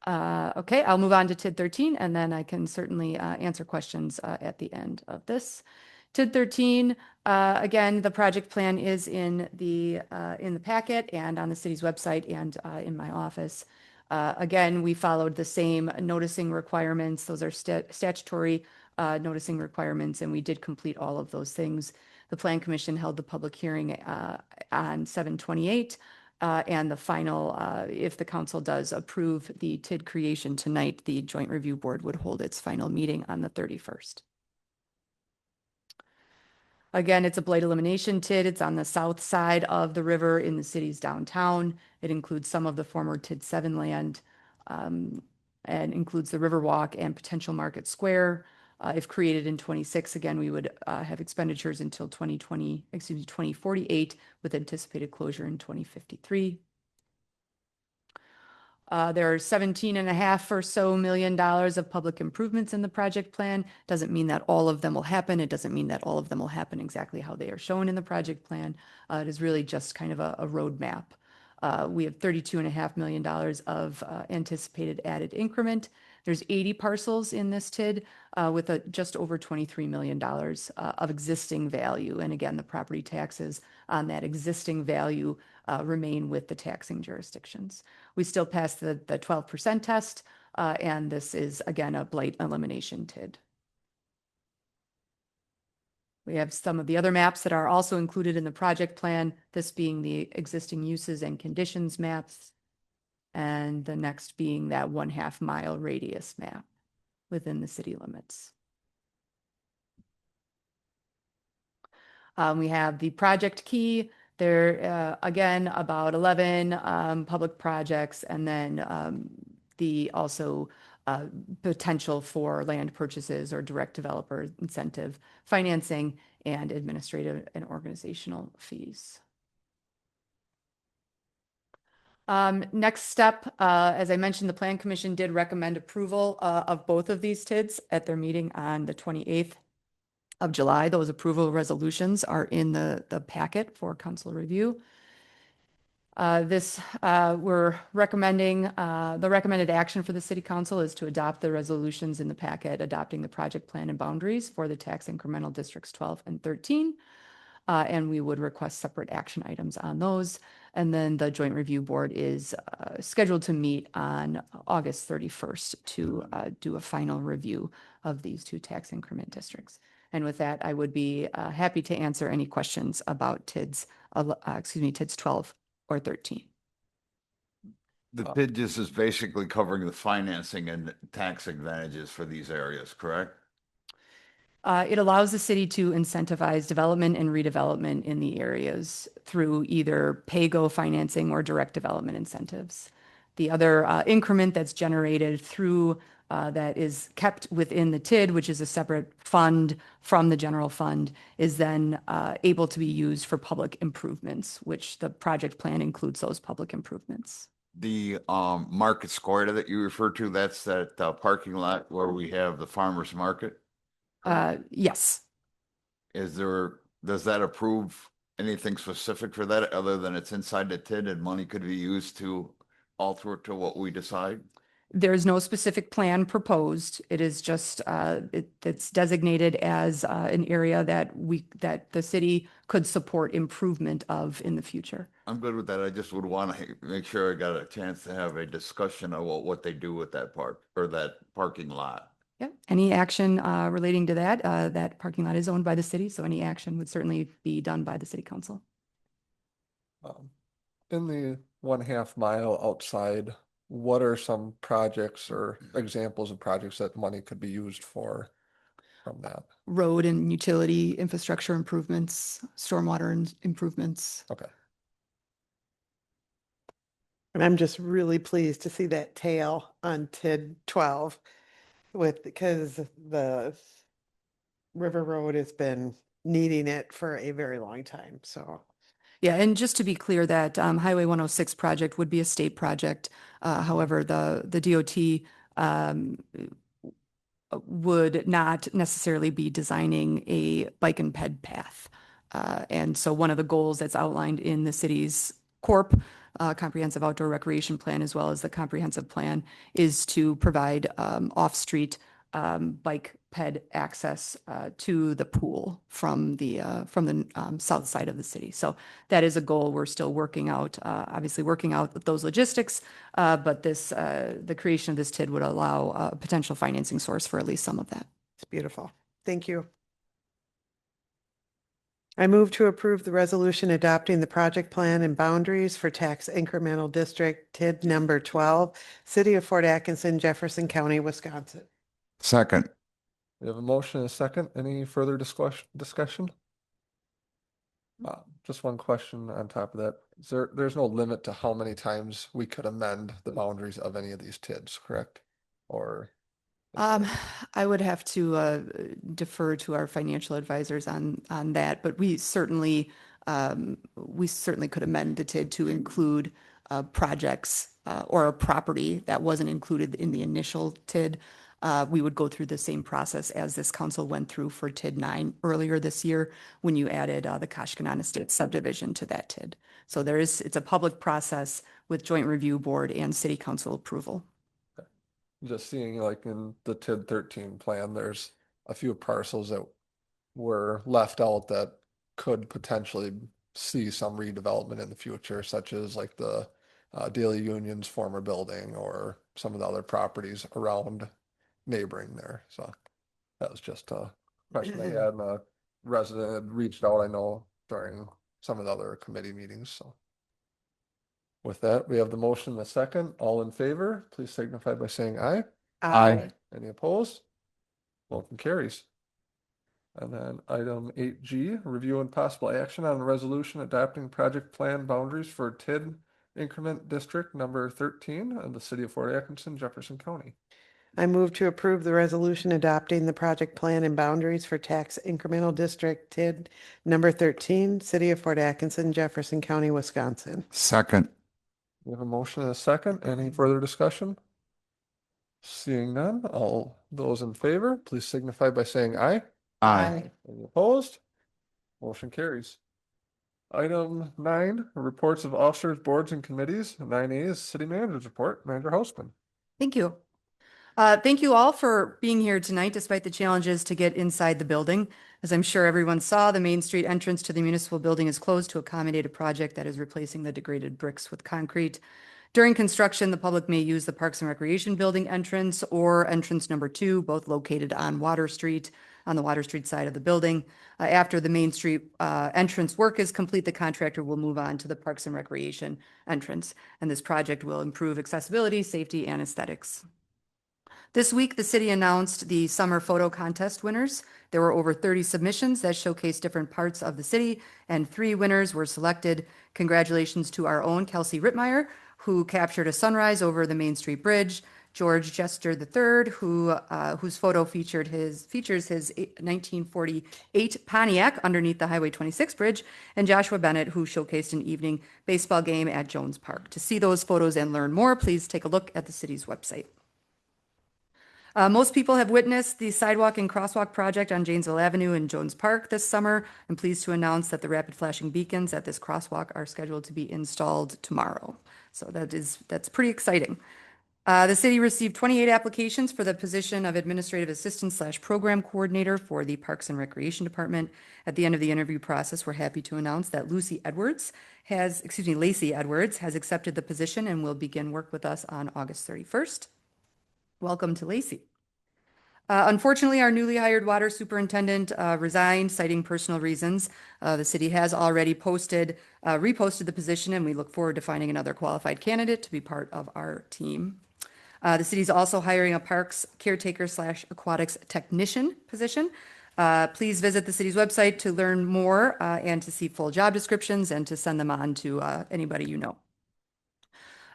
Okay, I'll move on to TID 13, and then I can certainly answer questions at the end of this. TID 13, again, the project plan is in the packet and on the city's website and in my office. Again, we followed the same noticing requirements. Those are statutory noticing requirements, and we did complete all of those things. The Plan Commission held the public hearing on 7/28, and the final, if the council does approve the TID creation tonight, the Joint Review Board would hold its final meeting on the 31st. Again, it's a blight elimination TID. It's on the south side of the river in the city's downtown. It includes some of the former TID 7 land and includes the Riverwalk and potential Market Square. If created in 26, again, we would have expenditures until 2048 with anticipated closure in 2053. There are 17.5 or so million of public improvements in the project plan. Doesn't mean that all of them will happen. It doesn't mean that all of them will happen exactly how they are shown in the project plan. It is really just kind of a roadmap. We have $32.5 million of anticipated added increment. There's 80 parcels in this TID with just over $23 million of existing value. And again, the property taxes on that existing value remain with the taxing jurisdictions. We still pass the 12% test, and this is, again, a blight elimination TID. We have some of the other maps that are also included in the project plan, this being the existing uses and conditions maps, and the next being that 1/2 mile radius map within the city limits. We have the project key. There, again, about 11 public projects, and then the also potential for land purchases or direct developer incentive financing and administrative and organizational fees. Next step, as I mentioned, the Plan Commission did recommend approval of both of these TIDs at their meeting on the 28th of July. Those approval resolutions are in the packet for council review. We're recommending, the recommended action for the city council is to adopt the resolutions in the packet, adopting the project plan and boundaries for the tax incremental districts 12 and 13. And we would request separate action items on those. And then the Joint Review Board is scheduled to meet on August 31st to do a final review of these two tax increment districts. And with that, I would be happy to answer any questions about TIDs, TIDs 12 or 13. The PID just is basically covering the financing and tax advantages for these areas, correct? It allows the city to incentivize development and redevelopment in the areas through either pay-go financing or direct development incentives. The other increment that's generated through that is kept within the TID, which is a separate fund from the general fund, is then able to be used for public improvements, which the project plan includes those public improvements. The Market Square that you referred to, that's that parking lot where we have the farmer's market? Yes. Does that approve anything specific for that other than it's inside the TID and money could be used to alter it to what we decide? There's no specific plan proposed. It is just, it's designated as an area that the city could support improvement of in the future. I'm good with that. I just would want to make sure I got a chance to have a discussion about what they do with that park or that parking lot. Yeah, any action relating to that, that parking lot is owned by the city, so any action would certainly be done by the city council. in the 1/2 mile outside, what are some projects or examples of projects that money could be used for from that? Road and utility infrastructure improvements, stormwater improvements. Okay. And I'm just really pleased to see that tail on TID 12 because the River Road has been needing it for a very long time. So Yeah, and just to be clear, that Highway 106 project would be a state project. However, the DOT would not necessarily be designing a bike and ped path. And so one of the goals that's outlined in the city's comprehensive outdoor recreation plan, as well as the comprehensive plan, is to provide off-street bike ped access to the pool from the south side of the city. So that is a goal we're still working out, obviously working out those logistics, but the creation of this TID would allow a potential financing source for at least some of that. it's beautiful. Thank you. I move to approve the resolution adopting the project plan and boundaries for tax incremental district TID number 12, City of Fort Atkinson, Jefferson County, Wisconsin. Second. We have a motion and a second. Any further discussion? Just one question on top of that. There's no limit to how many times we could amend the boundaries of any of these TIDs, correct? Or I would have to defer to our financial advisors on that, but we certainly could amend the TID to include projects or a property that wasn't included in the initial TID. We would go through the same process as this council went through for TID 9 earlier this year when you added the Kashkanan Estate subdivision to that TID. So it's a public process with joint review board and city council approval. just seeing like in the TID 13 plan, there's a few parcels that were left out that could potentially see some redevelopment in the future, such as like the Daily Union's former building or some of the other properties around neighboring there. So that was just a question I had, and a resident had reached out, I know, during some of the other committee meetings, so. With that, we have the motion in the second. All in favor, please signify by saying aye. Aye. Any opposed? Motion carries. And then item 8G, review and possible action on a resolution adopting project plan boundaries for TID increment district number 13 in the city of Fort Atkinson, Jefferson County. I move to approve the resolution adopting the project plan and boundaries for tax incremental district TID number 13, City of Fort Atkinson, Jefferson County, Wisconsin. Second. We have a motion and a second. Any further discussion? Seeing none, all those in favor, please signify by saying aye. Aye. Any opposed? Motion carries. Item 9, reports of officers, boards, and committees. 9A is city manager's report. Manager Hausman. Thank you. Thank you all for being here tonight, despite the challenges to get inside the building. As I'm sure everyone saw, the Main Street entrance to the municipal building is closed to accommodate a project that is replacing the degraded bricks with concrete. During construction, the public may use the Parks and Recreation Building entrance or entrance number 2, both located on Water Street, on the Water Street side of the building. After the Main Street entrance work is complete, the contractor will move on to the Parks and Recreation entrance, and this project will improve accessibility, safety, and aesthetics. This week, the city announced the summer photo contest winners. There were over 30 submissions that showcased different parts of the city, and 3 winners were selected. Congratulations to our own Kelsey Rittmeyer, who captured a sunrise over the Main Street Bridge, George Jester III, whose photo features his 1948 Pontiac underneath the Highway 26 bridge, and Joshua Bennett, who showcased an evening baseball game at Jones Park. To see those photos and learn more, please take a look at the city's website. Most people have witnessed the sidewalk and crosswalk project on Janesville Avenue in Jones Park this summer. I'm pleased to announce that the rapid flashing beacons at this crosswalk are scheduled to be installed tomorrow. So that's pretty exciting. The city received 28 applications for the position of administrative assistant / program coordinator for the Parks and Recreation Department. At the end of the interview process, we're happy to announce that Lacey Edwards has accepted the position and will begin work with us on August 31st. Welcome to Lacey. Unfortunately, our newly hired water superintendent resigned, citing personal reasons. The city has already reposted the position, and we look forward to finding another qualified candidate to be part of our team. The city's also hiring a parks caretaker / aquatics technician position. Please visit the city's website to learn more and to see full job descriptions and to send them on to anybody you know.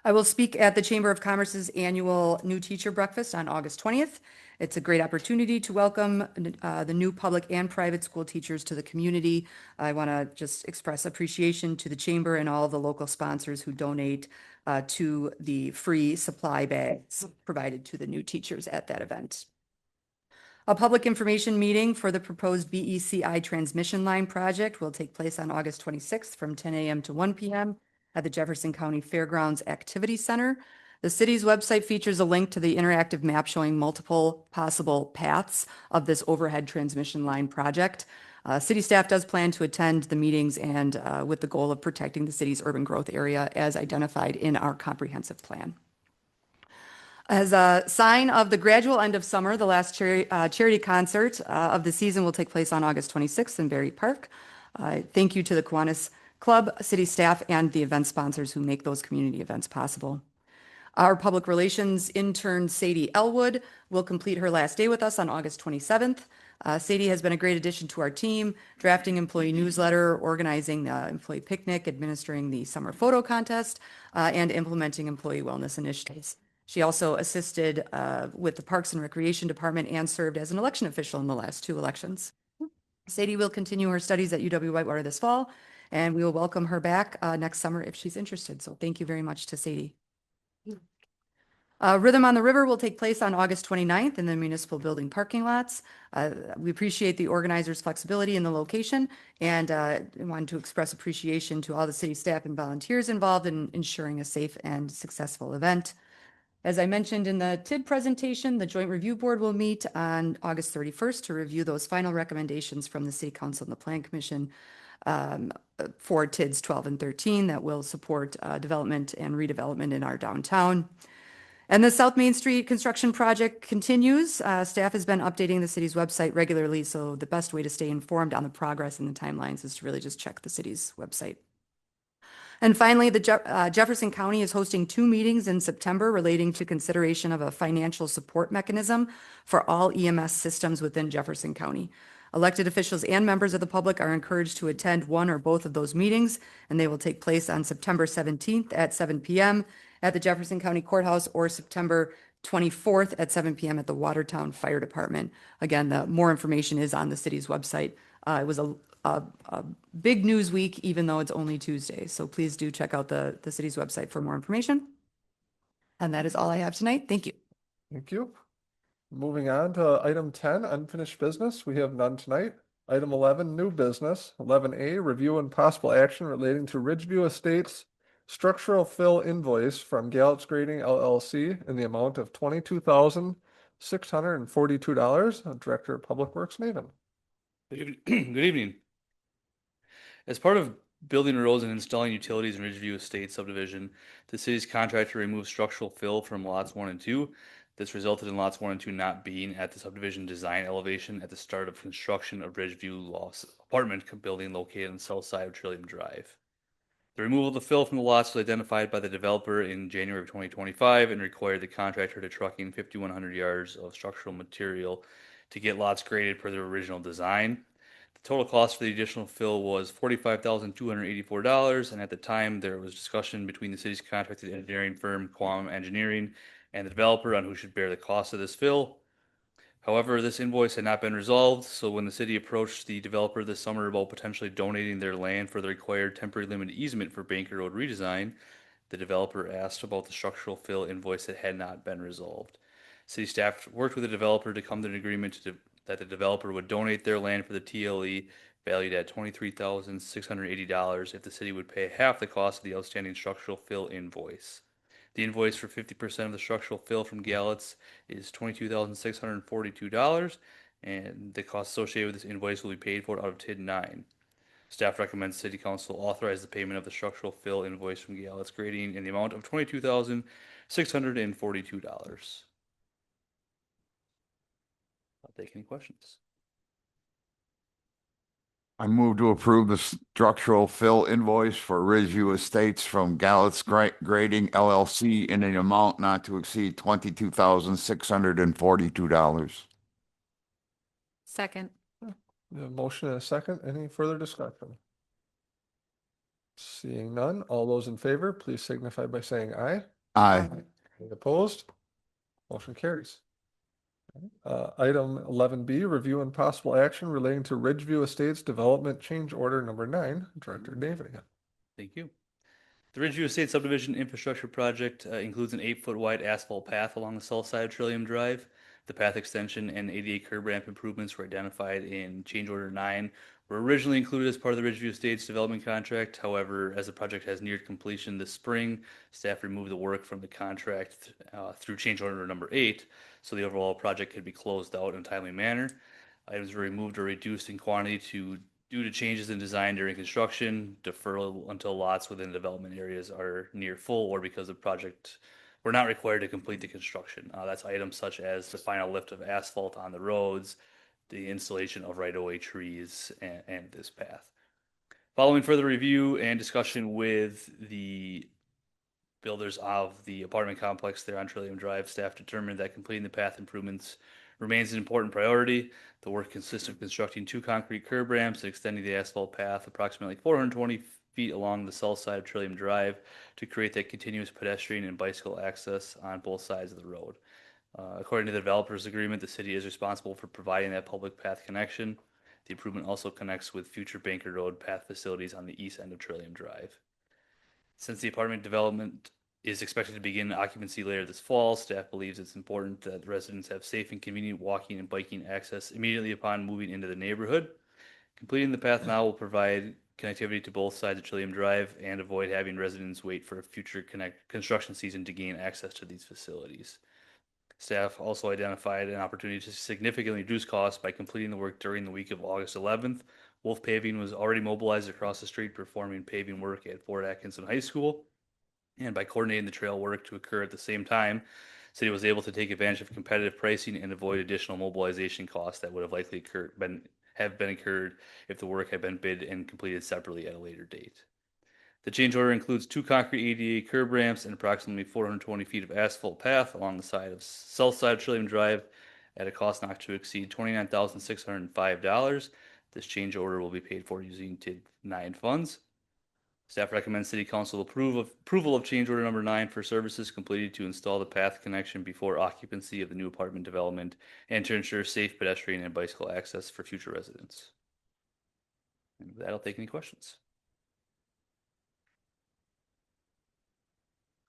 I will speak at the Chamber of Commerce's annual New Teacher Breakfast on August 20th. It's a great opportunity to welcome the new public and private school teachers to the community. I want to just express appreciation to the Chamber and all of the local sponsors who donate to the free supply bags provided to the new teachers at that event. A public information meeting for the proposed BECI transmission line project will take place on August 26th from 10 a.m. to 1 p.m. at the Jefferson County Fairgrounds Activity Center. The city's website features a link to the interactive map showing multiple possible paths of this overhead transmission line project. City staff does plan to attend the meetings and with the goal of protecting the city's urban growth area as identified in our comprehensive plan. As a sign of the gradual end of summer, the last charity concert of the season will take place on August 26th in Berry Park. Thank you to the Kiwanis Club, city staff, and the event sponsors who make those community events possible. Our public relations intern, Sadie Elwood, will complete her last day with us on August 27th. Sadie has been a great addition to our team, drafting employee newsletter, organizing the employee picnic, administering the summer photo contest, and implementing employee wellness initiatives. She also assisted with the Parks and Recreation Department and served as an election official in the last 2 elections. Sadie will continue her studies at UW-Whitewater this fall, and we will welcome her back next summer if she's interested. So thank you very much to Sadie. Rhythm on the River will take place on August 29th in the municipal building parking lots. We appreciate the organizers' flexibility in the location and wanted to express appreciation to all the city staff and volunteers involved in ensuring a safe and successful event. As I mentioned in the TID presentation, the Joint Review Board will meet on August 31st to review those final recommendations from the City Council and the Plan Commission for TIDs 12 and 13 that will support development and redevelopment in our downtown. And the South Main Street construction project continues. Staff has been updating the city's website regularly, so the best way to stay informed on the progress and the timelines is to really just check the city's website. And finally, the Jefferson County is hosting 2 meetings in September relating to consideration of a financial support mechanism for all EMS systems within Jefferson County. Elected officials and members of the public are encouraged to attend one or both of those meetings, and they will take place on September 17th at 7 p.m. at the Jefferson County Courthouse or September 24th at 7 p.m. at the Watertown Fire Department. Again, the more information is on the city's website. It was a big news week, even though it's only Tuesday. So please do check out the city's website for more information. And that is all I have tonight. Thank you. Thank you. Moving on to item 10, unfinished business. We have none tonight. Item 11, new business. 11A, review and possible action relating to Ridgeview Estates structural fill invoice from Gallups Grading LLC in the amount of $22,642. Director of Public Works, Nathan. Good evening. As part of building roads and installing utilities in Ridgeview Estate subdivision, the city's contractor removed structural fill from lots 1 and 2. This resulted in lots 1 and 2 not being at the subdivision design elevation at the start of construction of Ridgeview Loft apartment building located on the south side of Trillium Drive. The removal of the fill from the lots was identified by the developer in January of 2025 and required the contractor to truck in 5,100 yards of structural material to get lots graded per their original design. The total cost for the additional fill was $45,284, and at the time there was discussion between the city's contracted engineering firm, Quam Engineering, and the developer on who should bear the cost of this fill. However, this invoice had not been resolved, so when the city approached the developer this summer about potentially donating their land for the required temporary limited easement for Banker Road redesign, the developer asked about the structural fill invoice that had not been resolved. City staff worked with the developer to come to an agreement that the developer would donate their land for the TLE valued at $23,680 if the city would pay half the cost of the outstanding structural fill invoice. The invoice for 50% of the structural fill from Gallups is $22,642, and the cost associated with this invoice will be paid for out of TID 9. Staff recommends City Council authorize the payment of the structural fill invoice from Gallups Grading in the amount of $22,642. I'll take any questions. I move to approve the structural fill invoice for Ridgeview Estates from Gallett's Grading LLC in an amount not to exceed $22,642. Second. We have a motion and a second. Any further discussion? Seeing none, all those in favor, please signify by saying aye. Aye. Any opposed? Motion carries. Item 11B, review and possible action relating to Ridgeview Estates Development Change Order Number 9. Director David. Thank you. The Ridgeview Estate Subdivision Infrastructure Project includes an 8-foot wide asphalt path along the south side of Trillium Drive. The path extension and ADA curb ramp improvements were identified in Change Order 9, were originally included as part of the Ridgeview Estates development contract. However, as the project has neared completion this spring, staff removed the work from the contract through Change Order number 8, so the overall project could be closed out in a timely manner. Items were removed or reduced in quantity due to changes in design during construction, deferral until lots within the development areas are near full, or because the project were not required to complete the construction. That's items such as the final lift of asphalt on the roads, the installation of right-of-way trees, and this path. Following further review and discussion with the builders of the apartment complex there on Trillium Drive, staff determined that completing the path improvements remains an important priority. The work consists of constructing 2 concrete curb ramps and extending the asphalt path approximately 420 feet along the south side of Trillium Drive to create that continuous pedestrian and bicycle access on both sides of the road. According to the developer's agreement, the city is responsible for providing that public path connection. The improvement also connects with future Banker Road path facilities on the east end of Trillium Drive. Since the apartment development is expected to begin occupancy later this fall, staff believes it's important that residents have safe and convenient walking and biking access immediately upon moving into the neighborhood. Completing the path now will provide connectivity to both sides of Trillium Drive and avoid having residents wait for a future construction season to gain access to these facilities. Staff also identified an opportunity to significantly reduce costs by completing the work during the week of August 11th. Wolf Paving was already mobilized across the street performing paving work at Fort Atkinson High School. And by coordinating the trail work to occur at the same time, city was able to take advantage of competitive pricing and avoid additional mobilization costs that would have likely been incurred if the work had been bid and completed separately at a later date. The change order includes 2 concrete ADA curb ramps and approximately 420 feet of asphalt path along the south side of Trillium Drive at a cost not to exceed $29,605. This change order will be paid for using TID 9 funds. Staff recommends City Council approval of change order number 9 for services completed to install the path connection before occupancy of the new apartment development and to ensure safe pedestrian and bicycle access for future residents. And with that, I'll take any questions.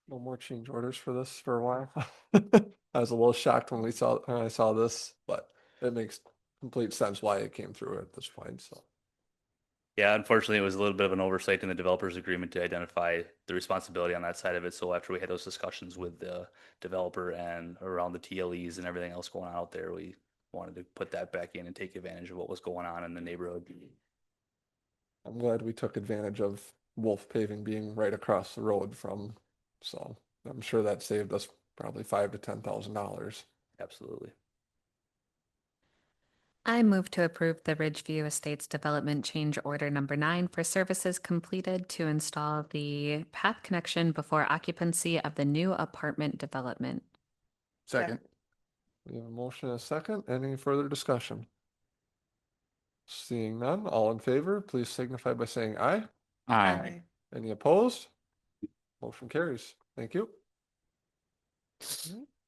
No more change orders for this for a while. I was a little shocked when I saw this, but it makes complete sense why it came through at this point, so. Yeah, unfortunately, it was a little bit of an oversight in the developer's agreement to identify the responsibility on that side of it. So after we had those discussions with the developer and around the TLEs and everything else going on out there, we wanted to put that back in and take advantage of what was going on in the neighborhood. I'm glad we took advantage of Wolf Paving being right across the road from, so I'm sure that saved us probably $5,000 to $10,000. Absolutely. I move to approve the Ridgeview Estates Development Change Order Number 9 for services completed to install the path connection before occupancy of the new apartment development. Second. We have a motion and a second. Any further discussion? Seeing none, all in favor, please signify by saying aye. Aye. Any opposed? Motion carries. Thank you.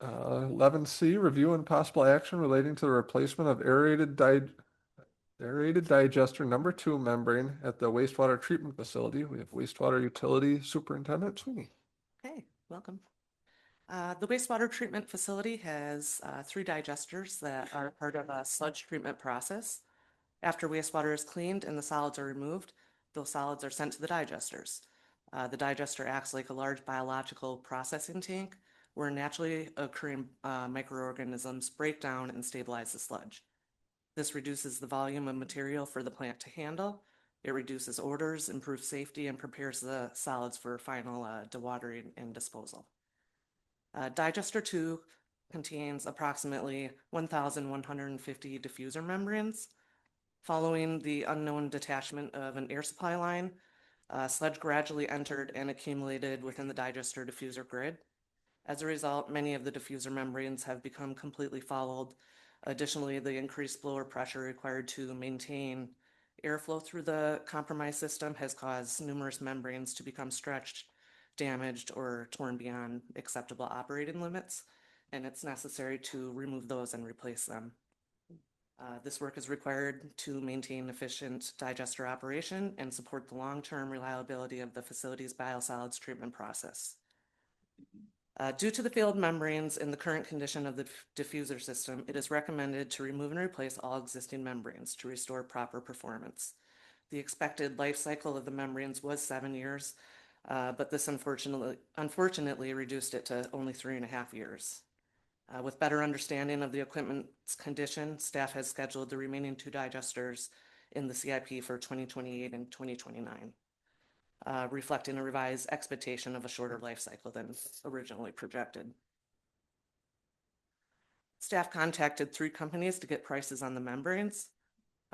11C, review and possible action relating to the replacement of aerated digester number 2 membrane at the wastewater treatment facility. We have wastewater utility superintendent Sweeney. Okay, welcome. The wastewater treatment facility has 3 digesters that are part of a sludge treatment process. After wastewater is cleaned and the solids are removed, those solids are sent to the digesters. The digester acts like a large biological processing tank where naturally occurring microorganisms break down and stabilize the sludge. This reduces the volume of material for the plant to handle. It reduces odors, improves safety, and prepares the solids for final dewatering and disposal. Digester 2 contains approximately 1,150 diffuser membranes. Following the unknown detachment of an air supply line, sludge gradually entered and accumulated within the digester diffuser grid. As a result, many of the diffuser membranes have become completely fouled. Additionally, the increased blower pressure required to maintain airflow through the compromised system has caused numerous membranes to become stretched, damaged, or torn beyond acceptable operating limits, and it's necessary to remove those and replace them. This work is required to maintain efficient digester operation and support the long-term reliability of the facility's biosolids treatment process. Due to the failed membranes and the current condition of the diffuser system, it is recommended to remove and replace all existing membranes to restore proper performance. The expected life cycle of the membranes was 7 years, but this unfortunately reduced it to only 3.5 years. With better understanding of the equipment's condition, staff has scheduled the remaining 2 digesters in the CIP for 2028 and 2029, reflecting a revised expectation of a shorter life cycle than originally projected. Staff contacted 3 companies to get prices on the membranes.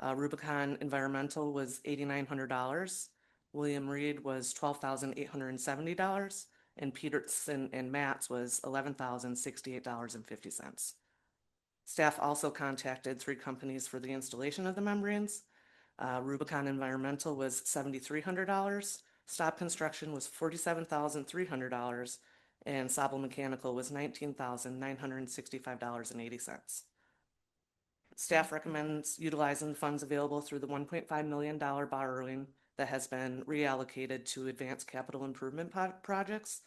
Rubicon Environmental was $8,900. William Reed was $12,870. And Peterson and Matz was $11,068.50. Staff also contacted 3 companies for the installation of the membranes. Rubicon Environmental was $7,300. Stop Construction was $47,300. And Sobel Mechanical was $19,965.80. Staff recommends utilizing funds available through the $1.5 million borrowing that has been reallocated to advanced capital improvement projects.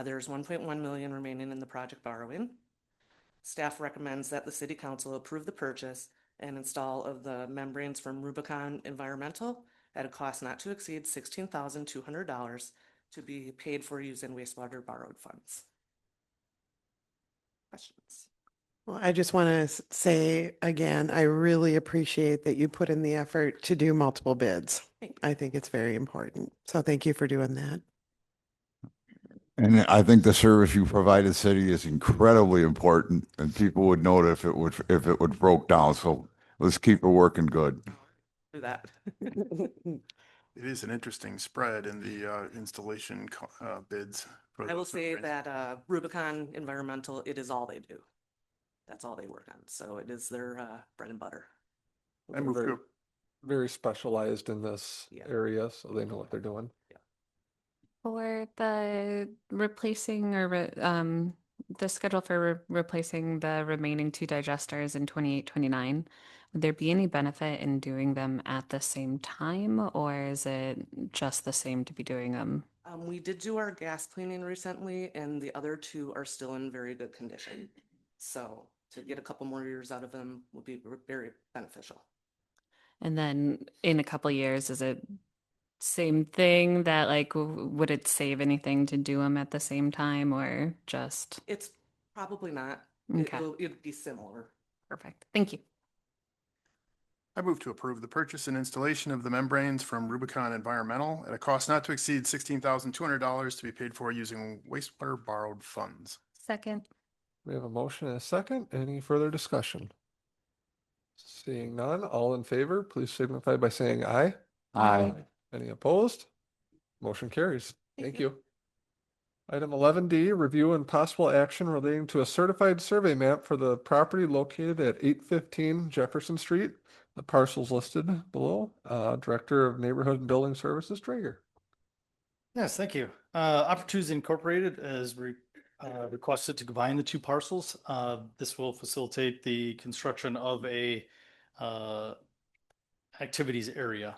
There's $1.1 million remaining in the project borrowing. Staff recommends that the City Council approve the purchase and install of the membranes from Rubicon Environmental at a cost not to exceed $16,200 to be paid for using wastewater borrowed funds. Questions? Well, I just want to say again, I really appreciate that you put in the effort to do multiple bids. I think it's very important. So thank you for doing that. And I think the service you provide the city is incredibly important, and people would know it if it would broke down. So let's keep it working good. Do that. It is an interesting spread in the installation bids. I will say that Rubicon Environmental, it is all they do. That's all they work on. So it is their bread and butter. I move to Very specialized in this Yeah. area, so they know what they're doing. For the replacing or the schedule for replacing the remaining 2 digesters in 28, 29, would there be any benefit in doing them at the same time, or is it just the same to be doing them? We did do our gas cleaning recently, and the other 2 are still in very good condition. So to get a couple more years out of them would be very beneficial. And then in a couple years, is it same thing that like would it save anything to do them at the same time or just? It's probably not. Okay. It'd be similar. Perfect. Thank you. I move to approve the purchase and installation of the membranes from Rubicon Environmental at a cost not to exceed $16,200 to be paid for using wastewater borrowed funds. Second. We have a motion and a second. Any further discussion? Seeing none, all in favor, please signify by saying aye. Aye. Any opposed? Motion carries. Thank you. Item 11D, review and possible action relating to a certified survey map for the property located at 815 Jefferson Street. The parcels listed below. Director of Neighborhood and Building Services, Drager. Yes, thank you. Opportunities Incorporated has requested to combine the 2 parcels. This will facilitate the construction of a activities area.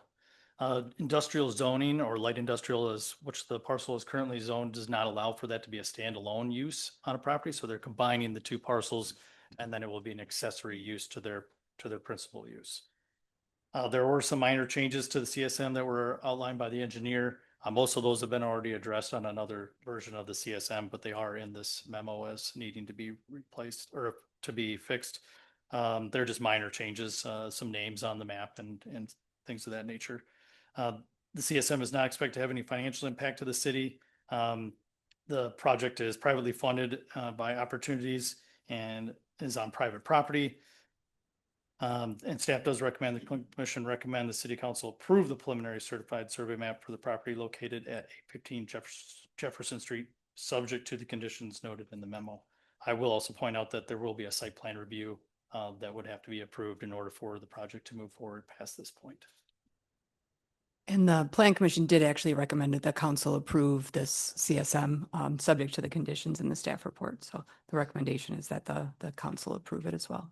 Industrial zoning or light industrial is, which the parcel is currently zoned, does not allow for that to be a standalone use on a property. So they're combining the 2 parcels, and then it will be an accessory use to their principal use. There were some minor changes to the CSM that were outlined by the engineer. Most of those have been already addressed on another version of the CSM, but they are in this memo as needing to be replaced or to be fixed. They're just minor changes, some names on the map and things of that nature. The CSM is not expected to have any financial impact to the city. The project is privately funded by Opportunities and is on private property. And staff does recommend, the commission recommend the city council approve the preliminary certified survey map for the property located at 815 Jefferson Street, subject to the conditions noted in the memo. I will also point out that there will be a site plan review that would have to be approved in order for the project to move forward past this point. And the Plan Commission did actually recommend that the council approve this CSM, subject to the conditions in the staff report. So the recommendation is that the council approve it as well.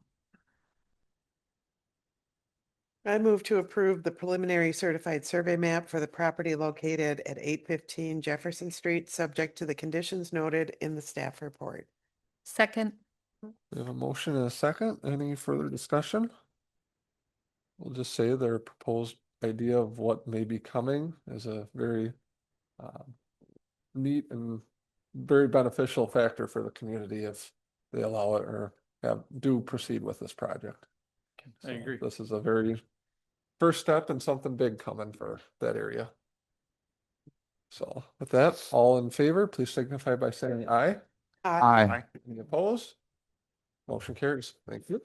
I move to approve the preliminary certified survey map for the property located at 815 Jefferson Street, subject to the conditions noted in the staff report. Second. We have a motion and a second. Any further discussion? We'll just say their proposed idea of what may be coming is a very neat and very beneficial factor for the community if they allow it or do proceed with this project. I agree. This is a very first step and something big coming for that area. So with that, all in favor, please signify by saying aye. Aye. Any opposed? Motion carries. Thank you.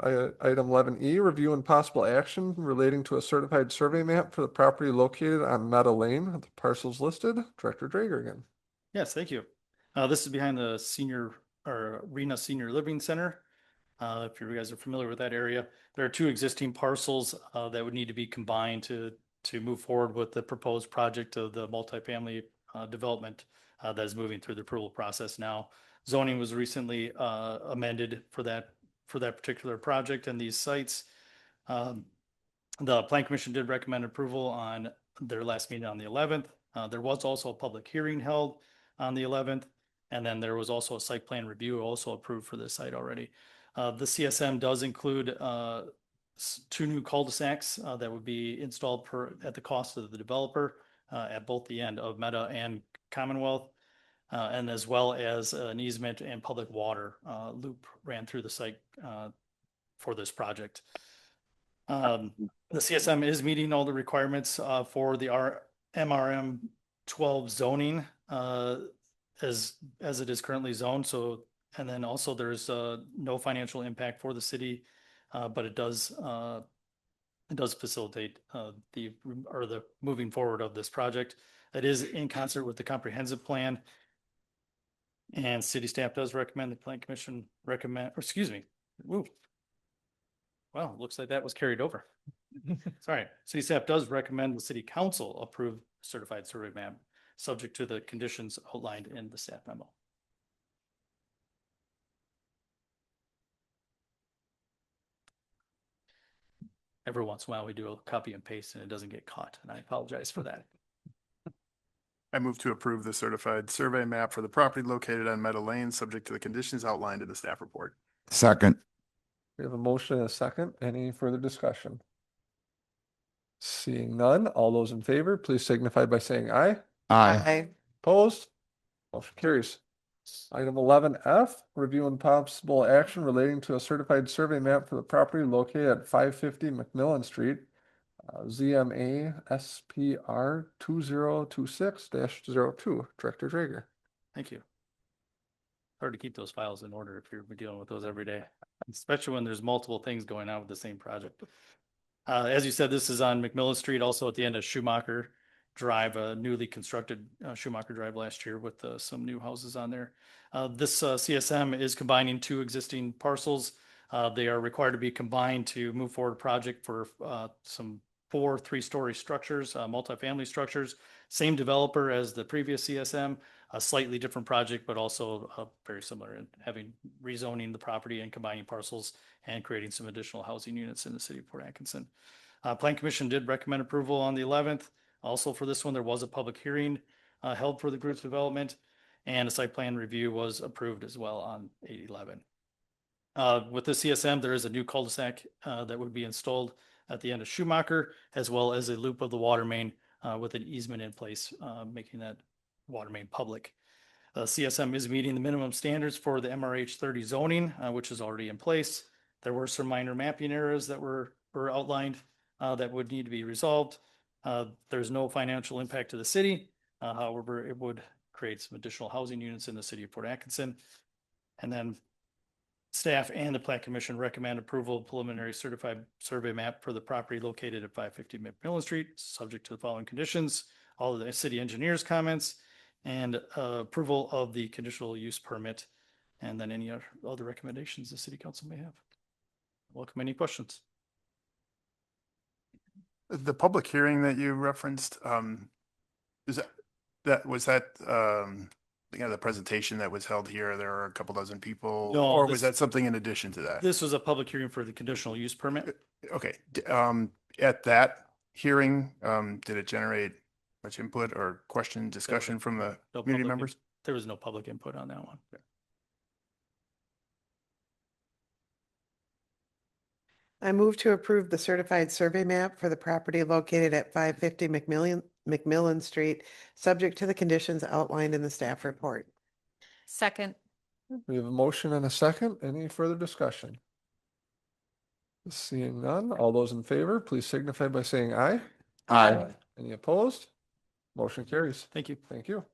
Item 11E, review and possible action relating to a certified survey map for the property located on Meadow Lane. The parcels listed. Director Drager again. Yes, thank you. This is behind the senior or Arena Senior Living Center. If you guys are familiar with that area, there are two existing parcels that would need to be combined to move forward with the proposed project of the multifamily development that is moving through the approval process now. Zoning was recently amended for that particular project and these sites. The Plan Commission did recommend approval on their last meeting on the 11th. There was also a public hearing held on the 11th, and then there was also a site plan review also approved for this site already. The CSM does include two new cul-de-sacs that would be installed at the cost of the developer at both the end of Meta and Commonwealth, and as well as an easement and public water loop ran through the site for this project. The CSM is meeting all the requirements for the MRM 12 zoning as it is currently zoned. So, and then also there's no financial impact for the city, but it does facilitate the moving forward of this project. It is in concert with the comprehensive plan. And city staff does recommend, the Plan Commission recommend, or excuse me. Ooh. Well, looks like that was carried over. Sorry. City staff does recommend the city council approve certified survey map, subject to the conditions outlined in the staff memo. Every once in a while, we do a copy and paste and it doesn't get caught, and I apologize for that. I move to approve the certified survey map for the property located on Meadow Lane, subject to the conditions outlined in the staff report. Second. We have a motion and a second. Any further discussion? Seeing none, all those in favor, please signify by saying aye. Aye. Opposed? Motion carries. Item 11F, review and possible action relating to a certified survey map for the property located at 550 McMillan Street, ZMA SPR 2026-02. Director Drager. Thank you. Hard to keep those files in order if you're dealing with those every day, especially when there's multiple things going on with the same project. As you said, this is on McMillan Street, also at the end of Schumacher Drive, a newly constructed Schumacher Drive last year with some new houses on there. This CSM is combining two existing parcels. They are required to be combined to move forward a project for some 4 3-story structures, multifamily structures. Same developer as the previous CSM, a slightly different project, but also very similar in having rezoning the property and combining parcels and creating some additional housing units in the city of Port Atkinson. Plan Commission did recommend approval on the 11th. Also for this one, there was a public hearing held for the group's development, and a site plan review was approved as well on 8/11. With the CSM, there is a new cul-de-sac that would be installed at the end of Schumacher, as well as a loop of the water main with an easement in place, making that water main public. CSM is meeting the minimum standards for the MRH 30 zoning, which is already in place. There were some minor mapping errors that were outlined that would need to be resolved. There's no financial impact to the city. However, it would create some additional housing units in the city of Port Atkinson. And then Staff and the Plan Commission recommend approval of preliminary certified survey map for the property located at 550 McMillan Street, subject to the following conditions, all of the city engineers' comments, and approval of the conditional use permit, and then any other recommendations the city council may have. Welcome any questions. The public hearing that you referenced, is the presentation that was held here, there were a couple dozen people, No, or was this- that something in addition to that? This was a public hearing for the conditional use permit. Okay, at that hearing, did it generate much input or question, discussion from the No community public- members? There was no public input on that one. I move to approve the certified survey map for the property located at 550 McMillan Street, subject to the conditions outlined in the staff report. Second. We have a motion and a second. Any further discussion? Seeing none, all those in favor, please signify by saying aye. Aye. Any opposed? Motion carries. Thank you. Thank you.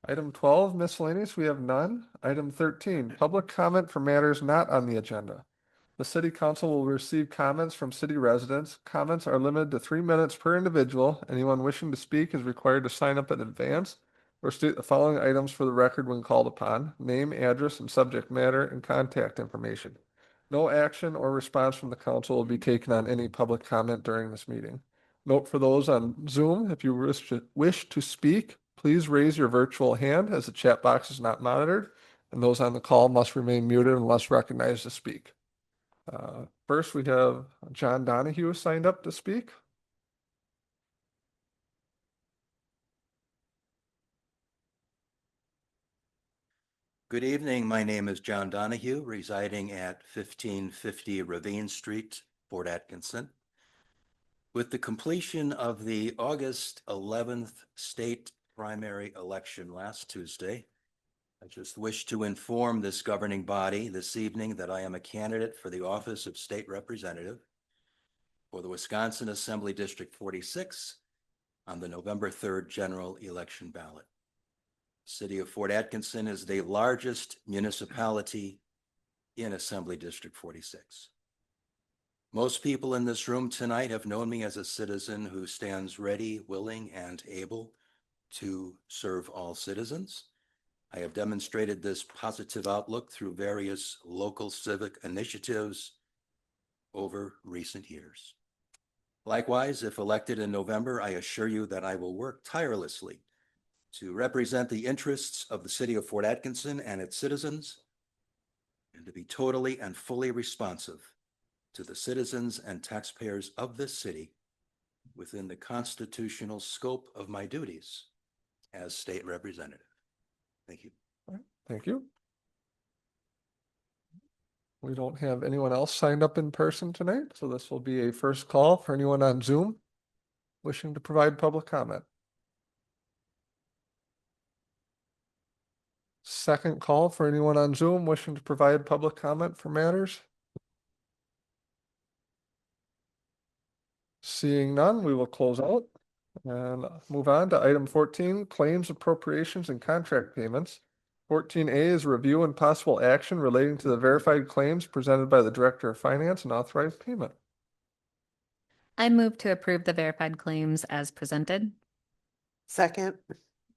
Item 12, miscellaneous, we have none. Item 13, public comment for matters not on the agenda. The city council will receive comments from city residents. Comments are limited to 3 minutes per individual. Anyone wishing to speak is required to sign up in advance or state the following items for the record when called upon: name, address, and subject matter, and contact information. No action or response from the council will be taken on any public comment during this meeting. Note for those on Zoom, if you wish to speak, please raise your virtual hand as the chat box is not monitored, and those on the call must remain muted unless recognized to speak. First, we have John Donahue signed up to speak. Good evening. My name is John Donahue, residing at 1550 Ravine Street, Fort Atkinson. With the completion of the August 11th state primary election last Tuesday, I just wish to inform this governing body this evening that I am a candidate for the office of State Representative for the Wisconsin Assembly District 46 on the November 3rd general election ballot. The city of Fort Atkinson is the largest municipality in Assembly District 46. Most people in this room tonight have known me as a citizen who stands ready, willing, and able to serve all citizens. I have demonstrated this positive outlook through various local civic initiatives over recent years. Likewise, if elected in November, I assure you that I will work tirelessly to represent the interests of the city of Fort Atkinson and its citizens, and to be totally and fully responsive to the citizens and taxpayers of this city within the constitutional scope of my duties as state representative. Thank you. Thank you. We don't have anyone else signed up in person tonight, so this will be a first call for anyone on Zoom wishing to provide public comment. Second call for anyone on Zoom wishing to provide public comment for matters. Seeing none, we will close out and move on to item 14, claims, appropriations, and contract payments. 14A is review and possible action relating to the verified claims presented by the Director of Finance and authorized payment. I move to approve the verified claims as presented. Second.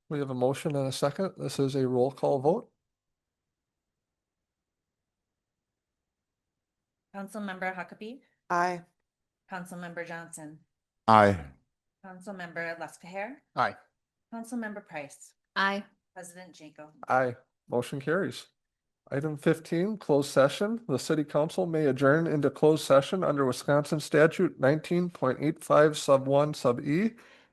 We have a motion and a second. This is a roll call vote. Councilmember Huckabee, Aye. Councilmember Johnson, Aye. Councilmember Lesko, Aye. Councilmember Price, Aye. President Janko. Aye. Motion carries. Item 15, closed session. The city council may adjourn into closed session under Wisconsin statute 19.85 sub 1 sub E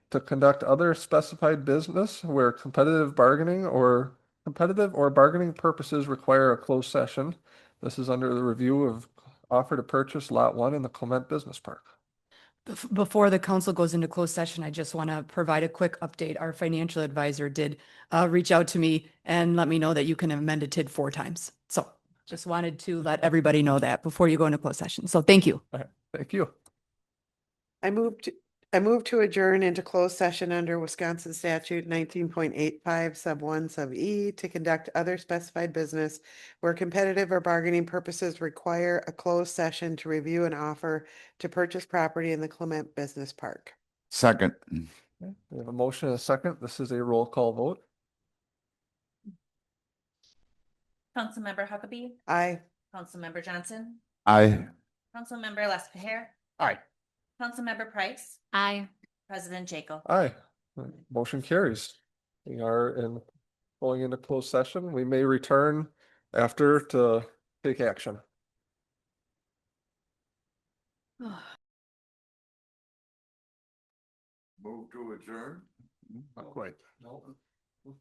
to conduct other specified business where competitive or bargaining purposes require a closed session. This is under the review of offer to purchase lot 1 in the Clement Business Park. Before the council goes into closed session, I just want to provide a quick update. Our financial advisor did reach out to me and let me know that you can amend a TID 4 times. So just wanted to let everybody know that before you go into closed session. So thank you. All right, thank you. I move to, I move to adjourn into closed session under Wisconsin statute 19.85 sub 1 sub E to conduct other specified business where competitive or bargaining purposes require a closed session to review an offer to purchase property in the Clement Business Park. Second. Okay, we have a motion and a second. This is a roll call vote. Councilmember Huckabee, Aye. Councilmember Johnson, Aye. Councilmember Lescahair, Aye. Councilmember Price, Aye. President Jacob. Aye. Motion carries. We are going into closed session. We may return after to take action. Move to adjourn? Not quite. No. We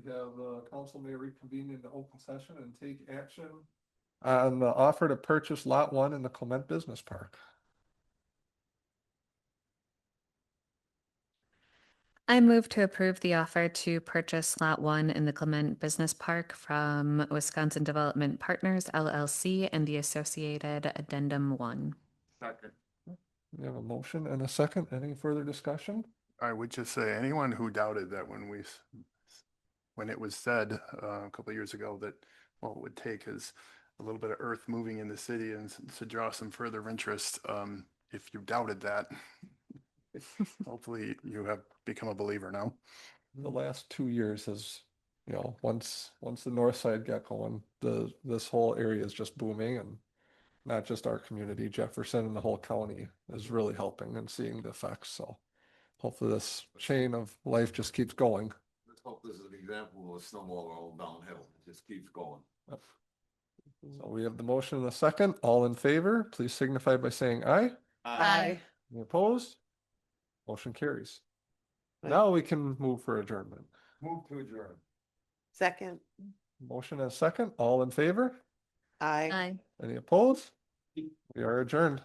have the council may reconvene into open session and take action on the offer to purchase lot 1 in the Clement Business Park. I move to approve the offer to purchase Lot 1 in the Clement Business Park from Wisconsin Development Partners LLC and the associated Addendum 1. Second. We have a motion and a second. Any further discussion? I would just say, anyone who doubted that when it was said a couple of years ago that all it would take is a little bit of earth moving in the city and to draw some further interest, if you doubted that, hopefully you have become a believer now. The last 2 years has, once the north side got going, this whole area is just booming, and not just our community, Jefferson and the whole county is really helping and seeing the effects. So hopefully this chain of life just keeps going. Let's hope this is an example of a snowball all downhill. It just keeps going. So we have the motion and a second. All in favor, please signify by saying aye. Aye. Any opposed? Motion carries. Aye. Now we can move for adjournment. Move to adjourn. Second. Motion and a second. All in favor? Aye. Aye. Any opposed? We are adjourned.